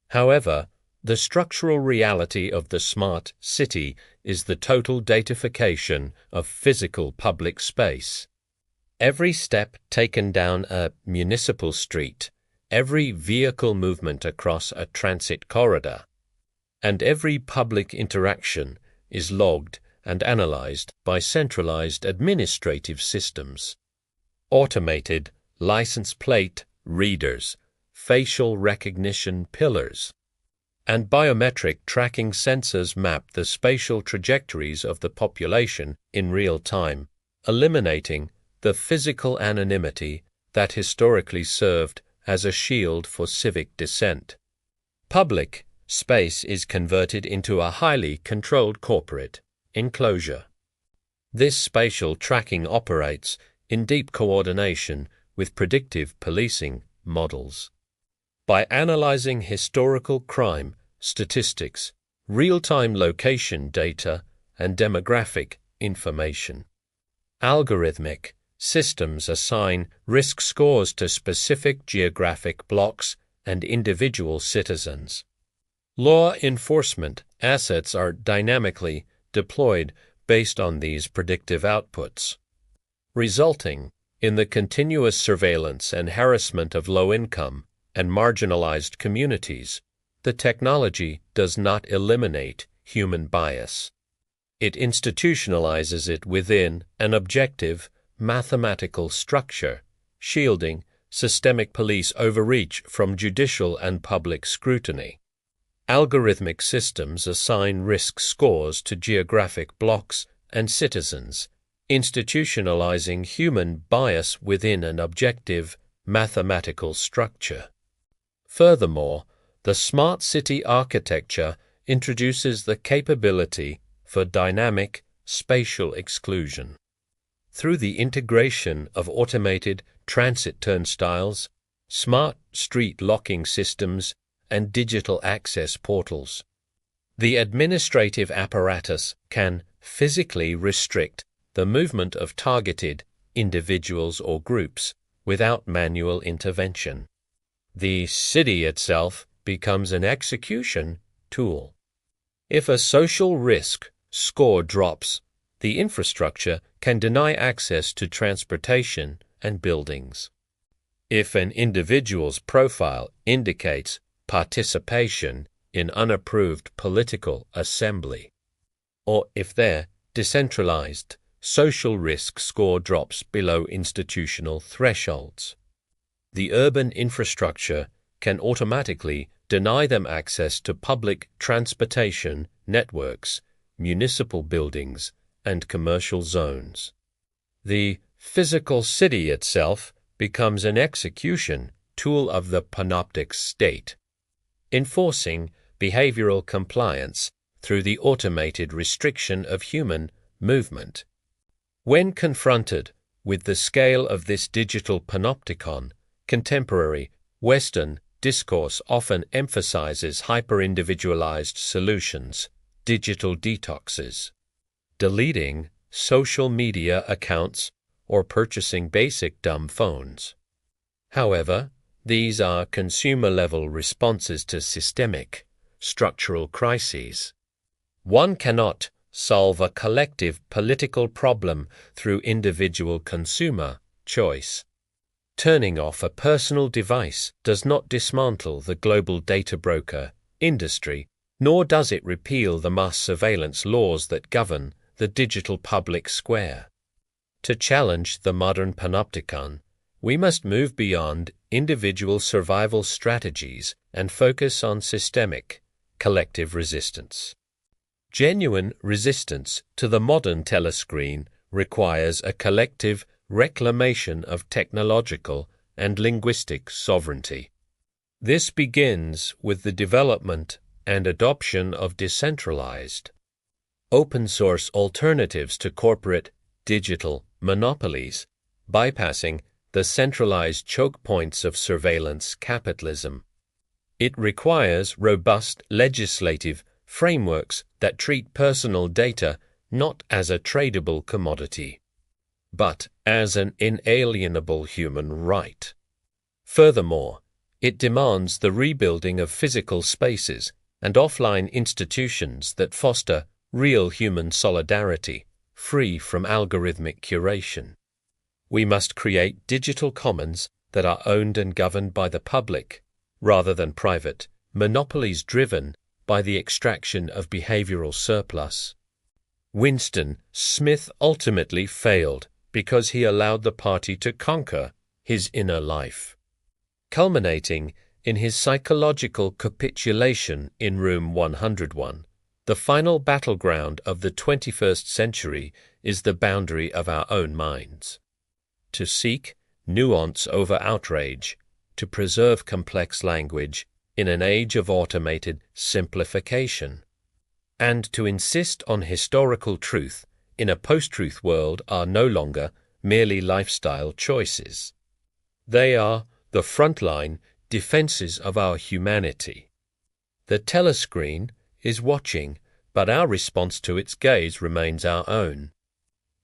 However, the structural reality of the smart city is the total datafication of physical public space. Every step taken down a municipal street, every vehicle movement across a transit corridor, and every public interaction is logged and analyzed by centralized administrative systems. Automated license plate readers, facial recognition pillars, and biometric tracking sensors map the spatial trajectories of the population in real time, eliminating the physical anonymity that historically served as a shield for civic dissent. Public space is converted into a highly controlled corporate enclosure. This spatial tracking operates in deep coordination with predictive policing models. By analyzing historical crime statistics, real-time location data, and demographic information, algorithmic systems assign risk scores to specific geographic blocks and individual citizens. Law enforcement assets are dynamically deployed based on these predictive outputs, resulting in the continuous surveillance and harassment of low-income and marginalized communities. The technology does not eliminate human bias. It institutionalizes it within an objective, mathematical structure, shielding systemic police overreach from judicial and public scrutiny. Algorithmic systems assign risk scores to geographic blocks and citizens, institutionalizing human bias within an objective, mathematical structure. Furthermore, the smart city architecture introduces the capability for dynamic spatial exclusion. Through the integration of automated transit turnstiles, smart street locking systems, and digital access portals, the administrative apparatus can physically restrict the movement of targeted individuals or groups without manual intervention. The city itself becomes an execution tool. If a social risk score drops, the infrastructure can deny access to transportation and buildings. If an individual's profile indicates participation in unapproved political assembly, or if their decentralized social risk score drops below institutional thresholds, the urban infrastructure can automatically deny them access to public transportation networks, municipal buildings, and commercial zones. The physical city itself becomes an execution tool of the panoptic state, enforcing behavioral compliance through the automated restriction of human movement. When confronted with the scale of this digital panopticon, contemporary Western discourse often emphasizes hyper-individualized solutions, digital detoxes, deleting social media accounts, or purchasing basic dumb phones. However, these are consumer-level responses to systemic, structural crises. One cannot solve a collective political problem through individual consumer choice. Turning off a personal device does not dismantle the global data broker industry, nor does it repeal the mass surveillance laws that govern the digital public square. To challenge the modern panopticon, we must move beyond individual survival strategies and focus on systemic, collective resistance. Genuine resistance to the modern telescreen requires a collective reclamation of technological and linguistic sovereignty. This begins with the development and adoption of decentralized, open-source alternatives to corporate digital monopolies, bypassing the centralized choke points of surveillance capitalism. It requires robust legislative frameworks that treat personal data not as a tradable commodity, but as an inalienable human right. Furthermore, it demands the rebuilding of physical spaces and offline institutions that foster real human solidarity, free from algorithmic curation. We must create digital commons that are owned and governed by the public, rather than private monopolies driven by the extraction of behavioral surplus. Winston Smith ultimately failed because he allowed the party to conquer his inner life, culminating in his psychological capitulation in Room 101. The final battleground of the 21st century is the boundary of our own minds. To seek nuance over outrage, to preserve complex language in an age of automated simplification, and to insist on historical truth in a post-truth world are no longer merely lifestyle choices. They are the frontline defenses of our humanity. The telescreen is watching, but our response to its gaze remains our own.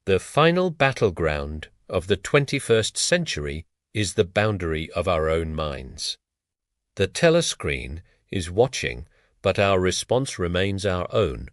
The final battleground of the 21st century is the boundary of our own minds. The telescreen is watching, but our response remains our own.